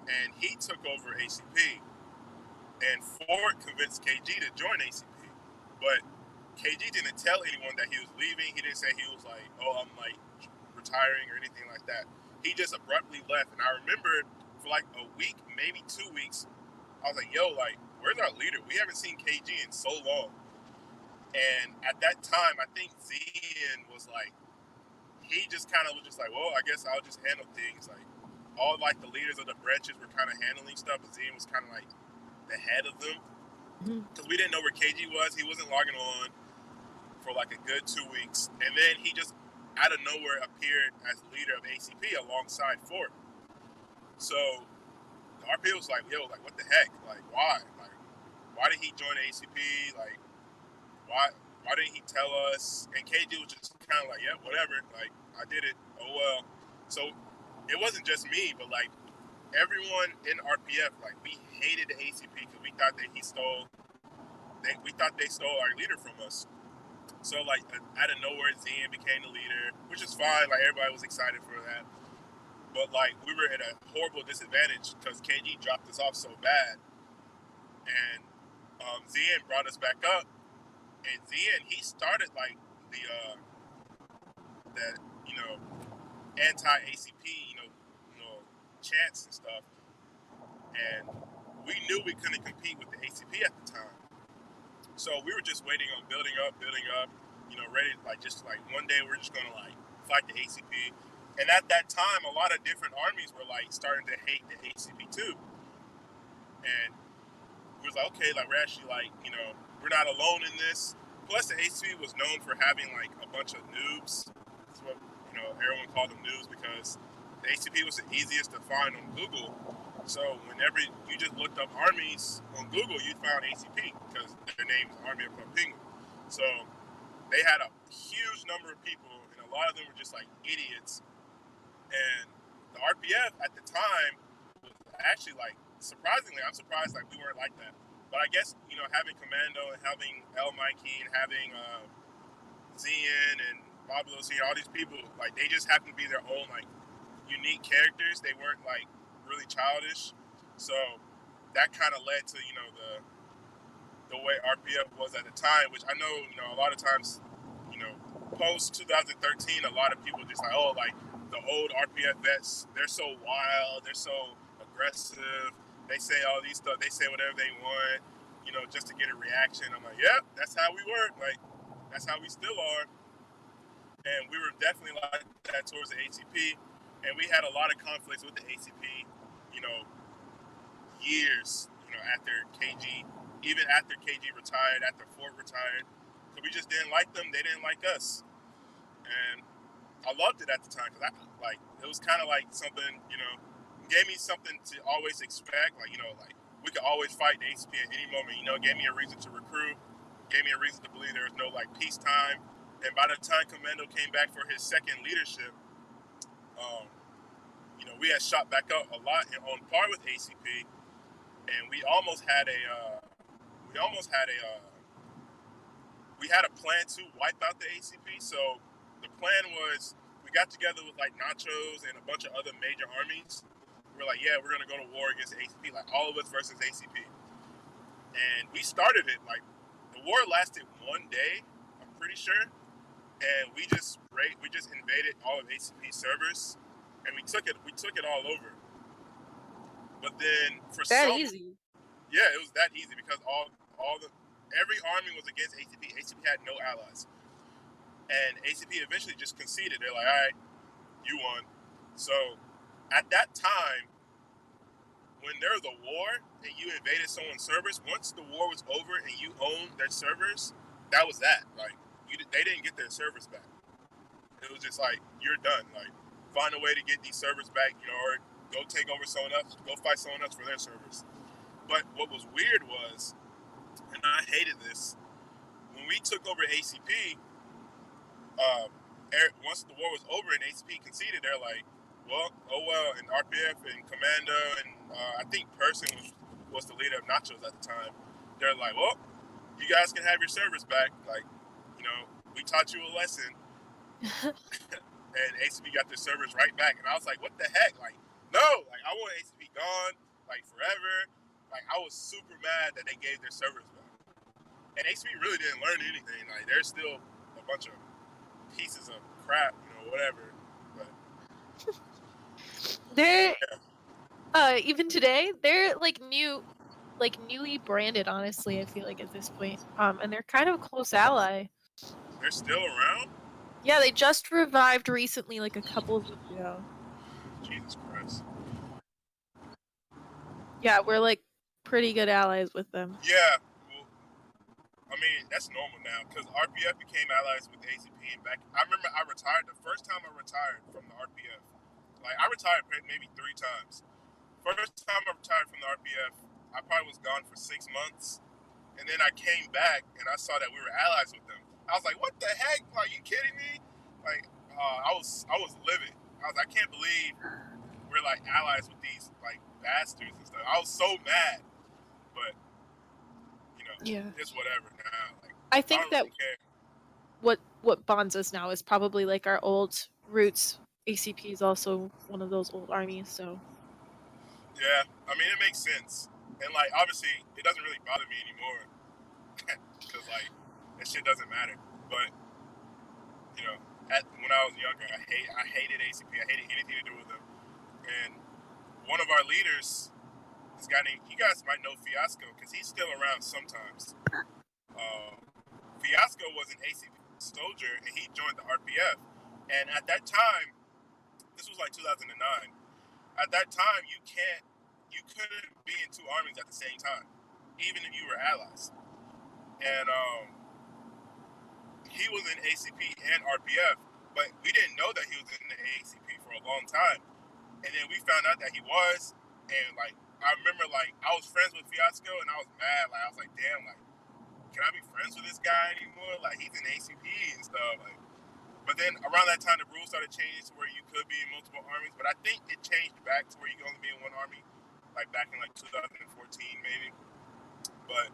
And he took over ACP. And Fort convinced KG to join ACP. But KG didn't tell anyone that he was leaving. He didn't say he was like, oh, I'm like retiring or anything like that. He just abruptly left. And I remember for like a week, maybe 2 weeks, I was like, yo, like, where's our leader? We haven't seen KG in so long. And at that time, I think Zian was like, he just kind of was just like, well, I guess I'll just handle things. Like, all like the leaders of the branches were kind of handling stuff, but Zian was kind of like the head of them. Because we didn't know where KG was. He wasn't logging on for like a good 2 weeks. And then he just out of nowhere appeared as leader of ACP alongside Fort. So the RP was like, yo, like, what the heck? Like, why? Like, why did he join ACP? Like, why didn't he tell us? And KG was just kind of like, yeah, whatever. Like, I did it. Oh, well. So it wasn't just me, but like everyone in RPF, like, we hated the ACP because we thought that we thought they stole our leader from us. So like out of nowhere, Zian became the leader, which is fine. Like, everybody was excited for that. but like we were at a horrible disadvantage because KG dropped us off so bad, and Zian brought us back up, and Zian, he started like the that anti-ACP chants and stuff, and we knew we couldn't compete with the ACP at the time, so we were just waiting on building up, ready just one day we're just gonna like fight the ACP. And at that time, a lot of different armies were like starting to hate the ACP too, and we was like, okay, like we're actually we're not alone in this. Plus, the ACP was known for having like a bunch of noobs. That's what everyone called them noobs because the ACP was the easiest to find on Google. So whenever you just looked up armies on Google, you found ACP because their name is Army of Club Penguin. So they had a huge number of people, and a lot of them were just like idiots. And the RPF at the time was actually like, surprisingly, I'm surprised like we weren't like that. But I guess having Commando and having El Mikey and having Zian and Bablos here, all these people, like they just happen to be their own like unique characters. They weren't like really childish, so that kind of led to the way RPF was at the time. Which I know a lot of times post 2013, a lot of people just like, oh, like the old RPF vets, they're so wild, they're so aggressive, they say all these stuff, they say whatever they want, just to get a reaction. I'm like, yep, that's how we work, like that's how we still are. And we were definitely like that towards the ACP, and we had a lot of conflicts with the ACP, years, after KG, even after KG retired, after Fort retired, so we just didn't like them, they didn't like us. And I loved it at the time because it was kind of like something, gave me something to always expect. Like we could always fight the ACP at any moment. It gave me a reason to recruit, gave me a reason to believe there was no like peacetime. And by the time Commando came back for his second leadership, we had shot back up a lot and on par with ACP, and we had a plan to wipe out the ACP. So the plan was we got together with like Nachos and a bunch of other major armies. We're like, yeah, we're gonna go to war against the ACP, like all of us versus ACP. And we started it like the war lasted 1 day, I'm pretty sure, and we just invaded all of ACP servers, and we took it all over. But then for easy. Yeah, it was that easy because every army was against ACP. ACP had no allies. And ACP eventually just conceded. They're like, all right, you won. So at that time, when there was a war and you invaded someone's servers, once the war was over and you owned their servers, that was that. Like, they didn't get their servers back. It was just like, you're done. Like, find a way to get these servers back, or go take over someone else, go fight someone else for their servers. But what was weird was, and I hated this, when we took over ACP, once the war was over and ACP conceded, they're like, well, and RPF and Commando and I think Person was the leader of Nachos at the time. They're like, well, you guys can have your servers back. Like, we taught you a lesson. And ACP got their servers right back. And I was like, what the heck? Like, no, like I want ACP gone, like forever. Like, I was super mad that they gave their servers back. And ACP really didn't learn anything. Like, they're still a bunch of pieces of crap, whatever. But they're even today, they're like newly branded, honestly, I feel like at this point. And they're kind of a close ally. They're still around? Yeah, they just revived recently, like a couple of weeks ago. Jesus Christ. Yeah, we're like pretty good allies with them. Yeah, well, I mean, that's normal now because RPF became allies with ACP. And back, I remember I retired the first time I retired from the RPF. Like, I retired maybe 3 times. First time I retired from the RPF, I probably was gone for 6 months. And then I came back and I saw that we were allies with them. I was like, what the heck? Are you kidding me? Like, I was livid. I was like, I can't believe we're like allies with these like bastards and stuff. I was so mad. But, Yeah, it's whatever now. Like, I think I don't really care. what bonds us now is probably like our old roots ACP is also one of those old armies, so. Yeah, I mean, it makes sense. And, like, obviously, it doesn't really bother me anymore. Because, like, that shit doesn't matter. But, you know, when I was younger, I hated ACP. I hated anything to do with them. And one of our leaders, this guy named, you guys might know Fiasco, because he's still around sometimes. Fiasco was an ACP soldier, and he joined the RPF. And at that time, this was like 2009. At that time, you couldn't be in two armies at the same time, even if you were allies. And he was in ACP and RPF, but we didn't know that he was in the ACP for a long time. And then we found out that he was, and like I remember, like I was friends with Fiasco, and I was mad. Like I was like, damn, like can I be friends with this guy anymore? Like he's in ACP and stuff. Like, but then around that time, the rules started changing to where you could be in multiple armies. But I think it changed back to where you could only be in one army, like back in like 2014 maybe. But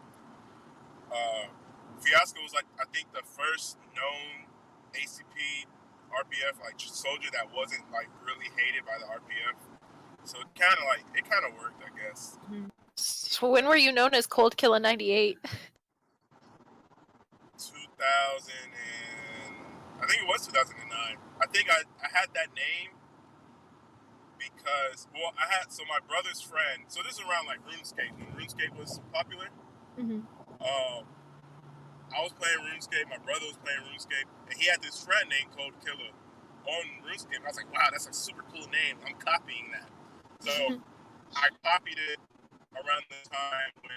Fiasco was like I think the first known ACP RPF like soldier that wasn't like really hated by the RPF. So it kind of worked, I guess. So when were you known as Cold Killer 98? 2000 and I think it was 2009. I think I had that name because my brother's friend. So this is around like RuneScape when RuneScape was popular. Mm-hmm. I was playing RuneScape. My brother was playing RuneScape, and he had this friend named Cold Killer on RuneScape. I was like, wow, that's a super cool name. I'm copying that. So I copied it around the time when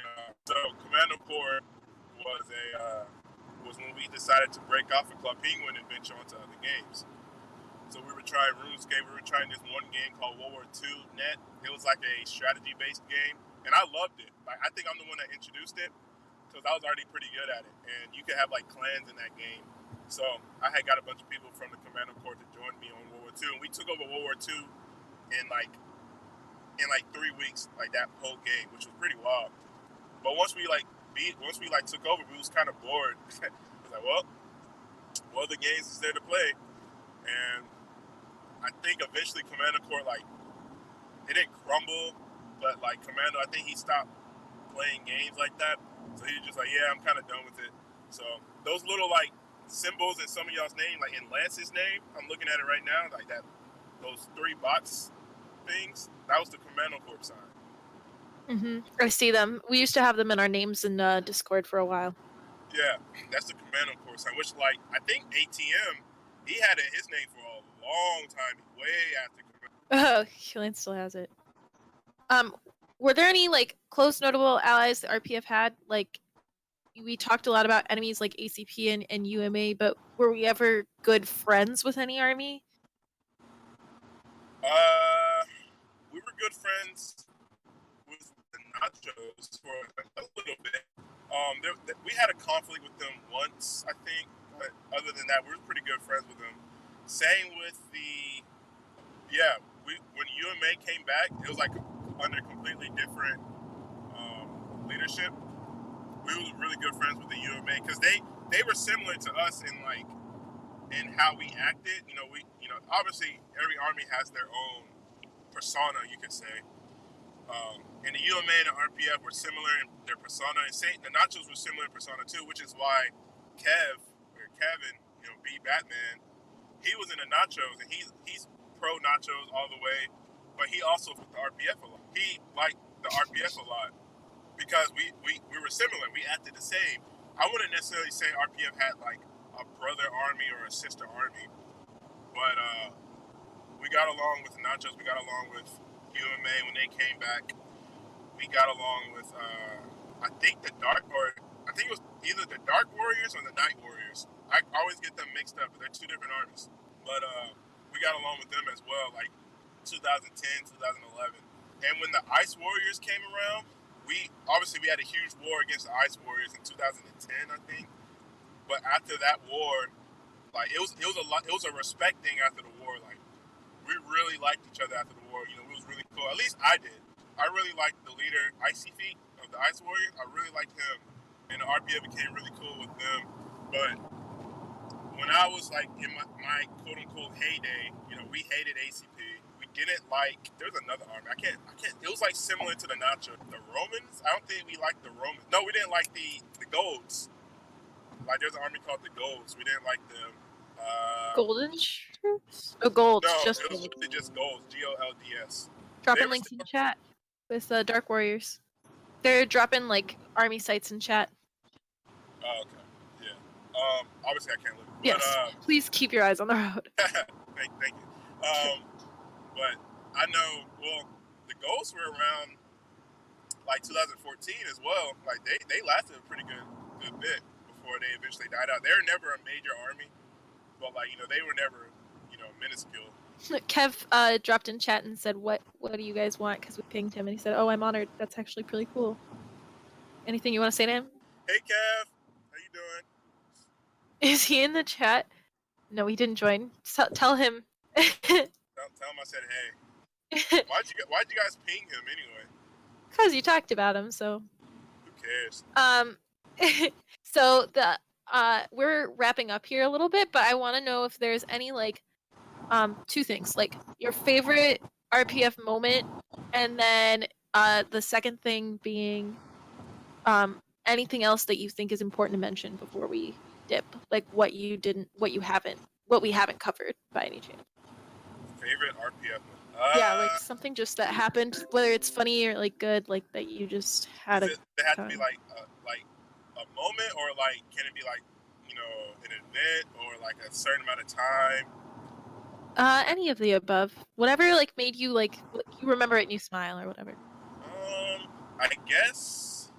so Commando Corps was when we decided to break off of Club Penguin and venture onto other games. So we were trying RuneScape. We were trying this one game called World War II Net. It was like a strategy-based game, and I loved it. Like I think I'm the one that introduced it because I was already pretty good at it, and you could have like clans in that game. So I had got a bunch of people from the Commando Corps to join me on World War II, and we took over World War II in like 3 weeks, like that whole game, which was pretty wild. But once we took over, we was kind of bored. I was like, well, what other games is there to play? And I think eventually Commando Corps, like, it didn't crumble, but like Commando, I think he stopped playing games like that. So he was just like, yeah, I'm kind of done with it. So those little like symbols in some of y'all's name, like in Lance's name, I'm looking at it right now, like that, those 3 box things, that was the Commando Corps sign. Mm-hmm. I see them. We used to have them in our names in Discord for a while. Yeah, that's the Commando Corps sign, which like, I think ATM, he had it in his name for a long time, way after Commando. Oh, Lance still has it. Were there any like close notable allies the RPF had? Like, we talked a lot about enemies like ACP and UMA, but were we ever good friends with any army? We were good friends with the Nachos for a little bit. We had a conflict with them once, I think, but other than that, we were pretty good friends with them. Same with when UMA came back, it was like under completely different leadership. We were really good friends with the UMA because they were similar to us in how we acted. Obviously every army has their own persona, you could say. And the UMA and the RPF were similar in their persona, and the Nachos were similar in persona too, which is why Kevin, B Batman, he was in the Nachos, and he's pro Nachos all the way, but he also with the RPF a lot. He liked the RPF a lot because we were similar. We acted the same. I wouldn't necessarily say RPF had like a brother army or a sister army, but we got along with the Nachos. We got along with UMA when they came back. We got along with I think it was either the Dark Warriors or the Night Warriors. I always get them mixed up, but they're 2 different armies. But we got along with them as well, like 2010, 2011. And when the Ice Warriors came around, we had a huge war against the Ice Warriors in 2010, I think. But after that war, like it was a respect thing after the war. Like we really liked each other after the war. It was really cool. At least I did. I really liked the leader, Icy Feet, of the Ice Warriors. I really liked him, and the RPF became really cool with them. But when I was like in my quote unquote heyday, you know, we hated ACP. We didn't like. There's another army. I can't. It was like similar to the Nacho. The Romans. I don't think we liked the Romans. No, we didn't like the Golds. Like there's an army called the Golds. We didn't like them. Golden troops? Oh, gold. No, Just it was gold. literally just Golds. GOLDS. Dropping links in chat with the Dark Warriors. They're dropping like army sites in chat. Oh, okay. Yeah. Obviously I can't look. Yes. But, please keep your eyes on the road. thank you. But I know. Well, the Golds were around like 2014 as well. Like they lasted a pretty good bit before they eventually died out. They were never a major army, but like, you know, they were never, you know, minuscule. Kev dropped in chat and said, what do you guys want? Because we pinged him and he said, oh, I'm honored. That's actually pretty cool. Anything you want to say to him? Hey Kev, how you doing? Is he in the chat? No, he didn't join. Tell him. Tell him I said hey. Why'd you guys ping him anyway? Because you talked about him, so. Who cares? So we're wrapping up here a little bit, but I want to know if there's any like two things, like your favorite RPF moment, and then the second thing being anything else that you think is important to mention before we dip, like what we haven't covered by any chance. Favorite RPF moment? Yeah, like something just that happened, whether it's funny or like good, like that you just had it have to be like a moment, or like can it be like, you know, an event or like a certain amount of time? Any of the above. Whatever like made you like you remember it and you smile or whatever. I guess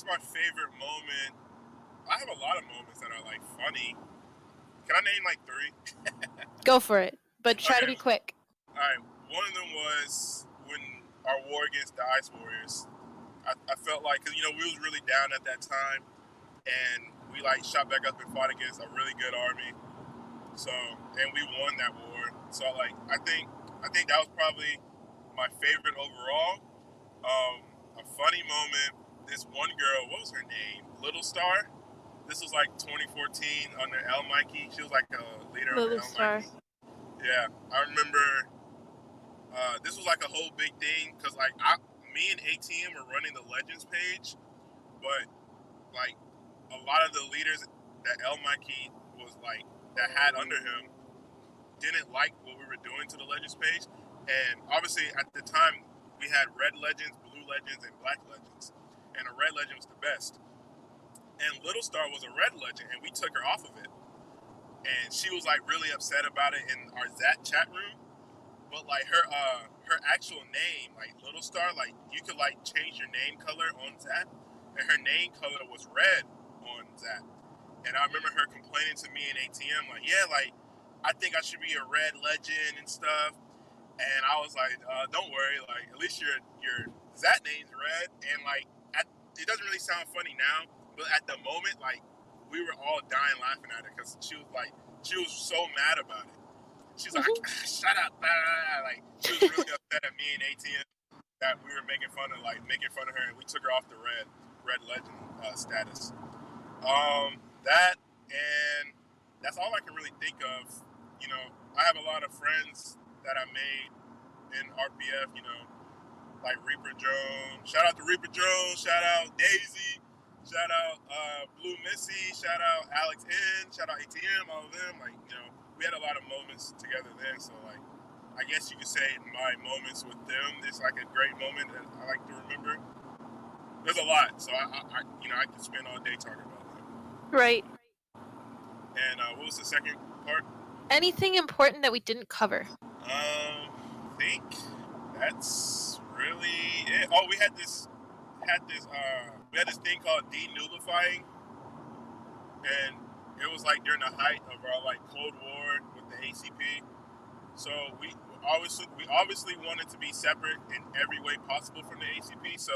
my favorite moment. I have a lot of moments that are like funny. Can I name like 3? Go for it, but try to be quick. All right. One of them was when our war against the Ice Warriors. I felt like, because, you know, we was really down at that time, and we like shot back up and fought against a really good army. So, and we won that war. So like, I think that was probably my favorite overall. A funny moment. This one girl, what was her name? Little Star. This was like 2014 under El Mikey. She was like a leader under El Mikey. Yeah, I remember. This was like a whole big thing because like me and ATM were running the Legends page, but like a lot of the leaders that El Mikey was like that had under him didn't like what we were doing to the Legends page, and obviously at the time we had red Legends, blue Legends, and black Legends, and a red Legend was the best. And Little Star was a red Legend, and we took her off of it, and she was like really upset about it in our Zat chat room. But like her actual name, like Little Star, like you could like change your name color on Zat, and her name color was red on Zat. And I remember her complaining to me in ATM, like, yeah, like I think I should be a red Legend and stuff. And I was like, don't worry, like at least your Zat name's red. And like it doesn't really sound funny now, but at the moment, like we were all dying laughing at her because she was so mad about it. She's like, shut up, like she was really upset at me and ATM that we were making fun of her, and we took her off the red Legend status. That, and that's all I can really think of. You know, I have a lot of friends that I made in RPF, you know, like Reaper Jones. Shout out to Reaper Jones. Shout out Daisy. Shout out Blue Missy. Shout out Alex N. Shout out ATM. All of them. Like, you know, we had a lot of moments together then. So, like, I guess you could say my moments with them is like a great moment that I like to remember. There's a lot, so I could spend all day talking about that. Right. And what was the second part? Anything important that we didn't cover? I think that's really it. Oh, we had this thing called denubifying, and it was like during the height of our like Cold War with the ACP. So we obviously wanted to be separate in every way possible from the ACP. So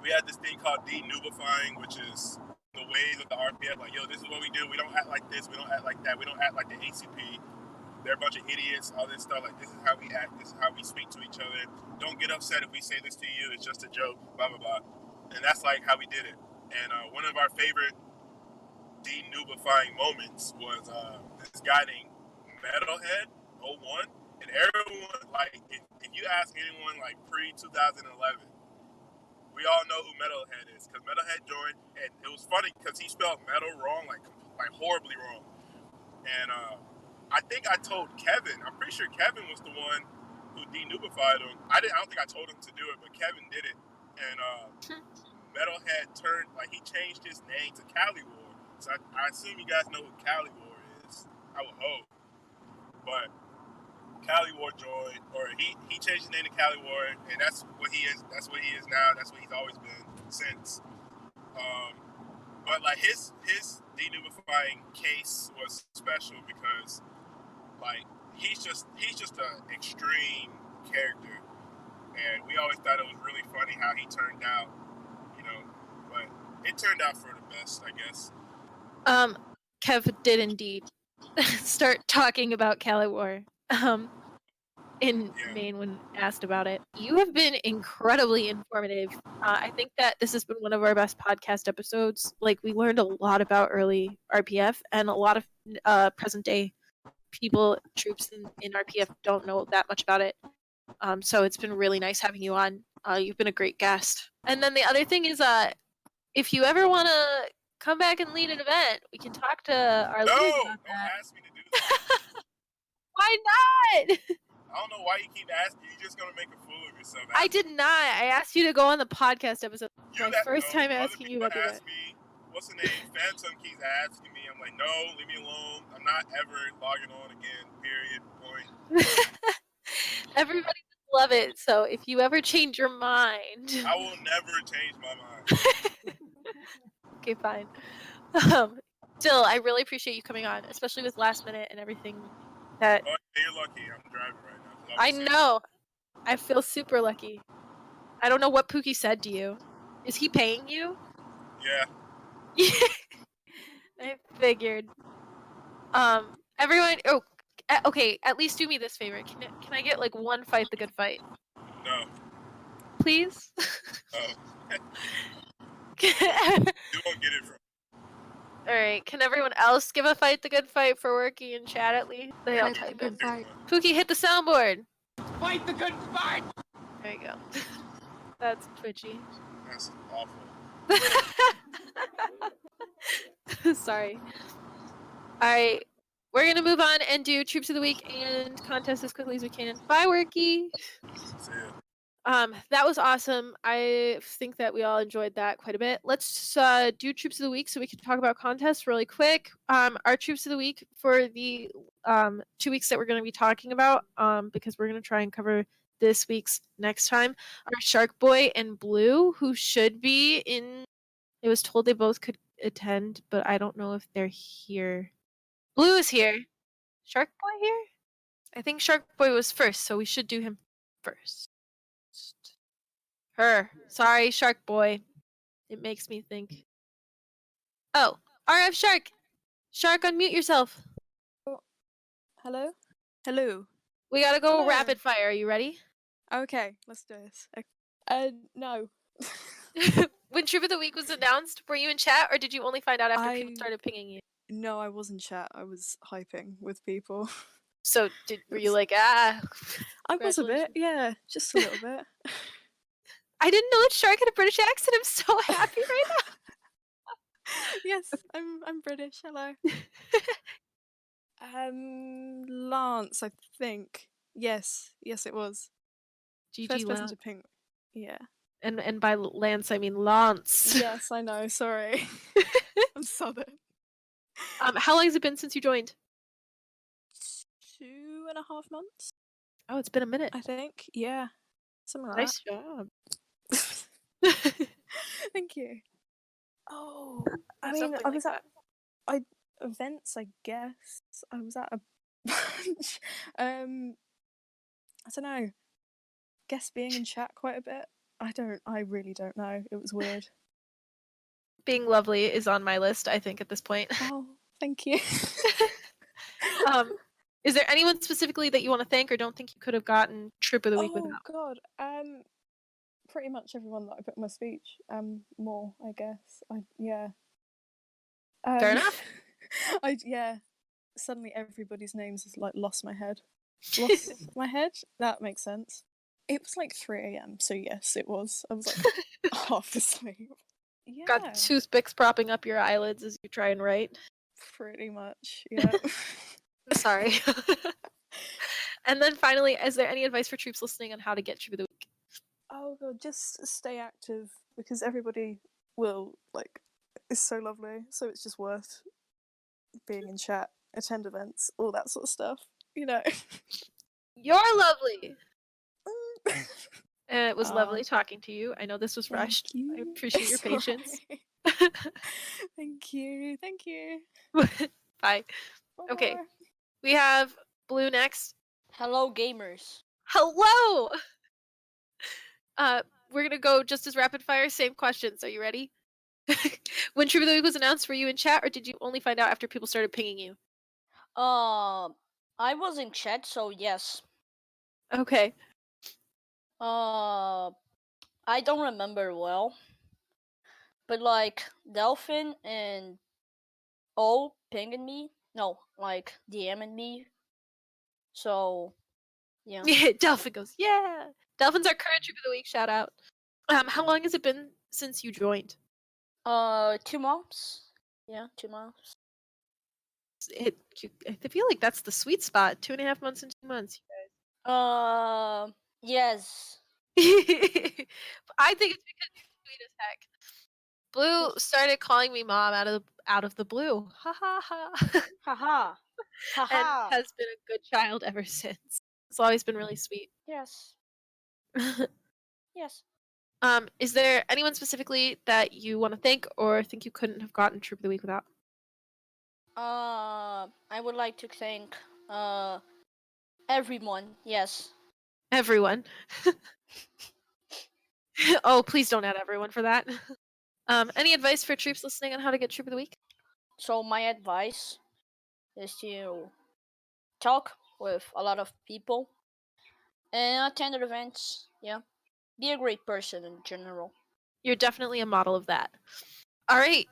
we had this thing called denubifying, which is the ways of the RPF. Like, yo, this is what we do. We don't act like this. We don't act like that. We don't act like the ACP. They're a bunch of idiots, all this stuff. Like, this is how we act. This is how we speak to each other. Don't get upset if we say this to you. It's just a joke, blah, blah, blah. And that's, like, how we did it. And one of our favorite denubifying moments was this guy named Metalhead 01, and everyone like if you ask anyone like pre 2011, we all know who Metalhead is because Metalhead joined, and it was funny because he spelled metal wrong, like horribly wrong. And I think I told Kevin. I'm pretty sure Kevin was the one who denubified him. I don't think I told him to do it, but Kevin did it. And Metalhead he changed his name to Caliwor. So I assume you guys know who Caliwor is. I would hope. But Caliwor joined, or he changed his name to Caliwor, and that's what he is. That's what he is now. That's what he's always been since. But like his denubifying case was special because like he's just an extreme character, and we always thought it was really funny how he turned out, but it turned out for the best, I guess. Kev did indeed start talking about Caliwor in Maine when asked about it. You have been incredibly informative. I think that this has been one of our best podcast episodes. Like, we learned a lot about early RPF, and a lot of present day people, troops in RPF don't know that much about it. So it's been really nice having you on. You've been a great guest. And then the other thing is, if you ever want to come back and lead an event, we can talk to our leaders about that. Don't ask me to do that. Why not? I don't know why you keep asking. You're just gonna make a fool of yourself. I did not. I asked you to go on the podcast episode. My first time asking you about that. What's the name? Phantom keeps asking me. I'm like, no, leave me alone. I'm not ever logging on again. Period. Point. Everybody would love it. So if you ever change your mind, I will never change my mind. Okay, fine. Still, I really appreciate you coming on, especially with last minute and everything. That you're lucky. I'm driving right now. I know. I feel super lucky. I don't know what Pookie said to you. Is he paying you? Yeah. I figured. Everyone. Oh, okay. At least do me this favor. Can I get like one fight the good fight? No. Please. Oh. You won't get it from. Alright, can everyone else give a fight the good fight for Worky and chat at least? They all type in. Pookie, hit the soundboard! Fight the good fight! There you go. That's twitchy. That's awful. Sorry. Alright, we're gonna move on and do Troops of the Week and contest as quickly as we can. Bye, Worky! See ya. That was awesome. I think that we all enjoyed that quite a bit. Let's do Troops of the Week so we can talk about contests really quick. Our Troops of the Week for the 2 weeks that we're going to be talking about, because we're going to try and cover this week's next time, are Sharkboi and Blue, who should be in. It was told they both could attend, but I don't know if they're here. Blue is here. Sharkboi here? I think Sharkboi was first, so we should do him first. Her. Sorry, Sharkboi. It makes me think. Oh, RF Shark! Shark, unmute yourself. Hello? Hello. We gotta go Hello. rapid fire. Are you ready? Okay, let's do this. No. When Troop of the Week was announced, were you in chat or did you only find out after people started pinging you? No, I was in chat. I was hyping with people. So, were you like, I was a bit, yeah, just a little bit. I didn't know that Shark had a British accent. I'm so happy right now. Yes, I'm British. Hello. Lance, I think. Yes, it was. GG First person Lance. to ping. Yeah. And by Lance I mean Lance. Yes, I know. Sorry. I'm southern. How long has it been since you joined? 2.5 months. Oh, it's been a minute. I think. Yeah. Something like nice job. Thank you. Oh, I mean, I was at events, I guess. I was at a bunch. I don't know. Guess being in chat quite a bit. I really don't know. It was weird. Being lovely is on my list, I think, at this point. Oh, thank you. Is there anyone specifically that you want to thank or don't think you could have gotten Troop of the Week without? Oh god. Pretty much everyone that I put in my speech. More, I guess. Yeah. Fair enough. Yeah. Suddenly, everybody's names has like lost my head. Lost my head. That makes sense. It was like 3 a.m. So yes, it was. I was like half asleep. Yeah. Got toothpicks propping up your eyelids as you try and write. Pretty much. Yeah. Sorry. And then finally, is there any advice for troops listening on how to get Troop of the Week? Oh god, just stay active because everybody will is so lovely. So it's just worth being in chat, attend events, all that sort of stuff. You know. You're lovely. It was lovely talking to you. I know this was Thank rushed. you. I appreciate your patience. Thank you. Thank you. Bye. Okay. Bye. We have Blue next. Hello, gamers. Hello! We're gonna go just as rapid fire, same questions. Are you ready? When Troop of the Week was announced, were you in chat or did you only find out after people started pinging you? I was in chat, so yes. Okay. I don't remember well. But like Delphin and O pinging me. No, like DMing me. So yeah. Yeah, Delphin goes, yeah. Delphin's our current Troop of the Week, shout out. How long has it been since you joined? 2 months. Yeah, 2 months. I feel like that's the sweet spot. 2.5 months and 2 months, Yes. you guys. I think it's because you're sweet as heck. Blue started calling me mom out of the blue. Ha ha ha. Haha. And Haha. has been a good child ever since. It's always been really sweet. Yes. Yes. Is there anyone specifically that you want to thank or think you couldn't have gotten Troop of the Week without? I would like to thank everyone. Yes. Everyone. Oh, please don't add everyone for that. Any advice for troops listening on how to get Troop of the Week? So my advice is to talk with a lot of people and attend events. Yeah. Be a great person in general. You're definitely a model of that. All right.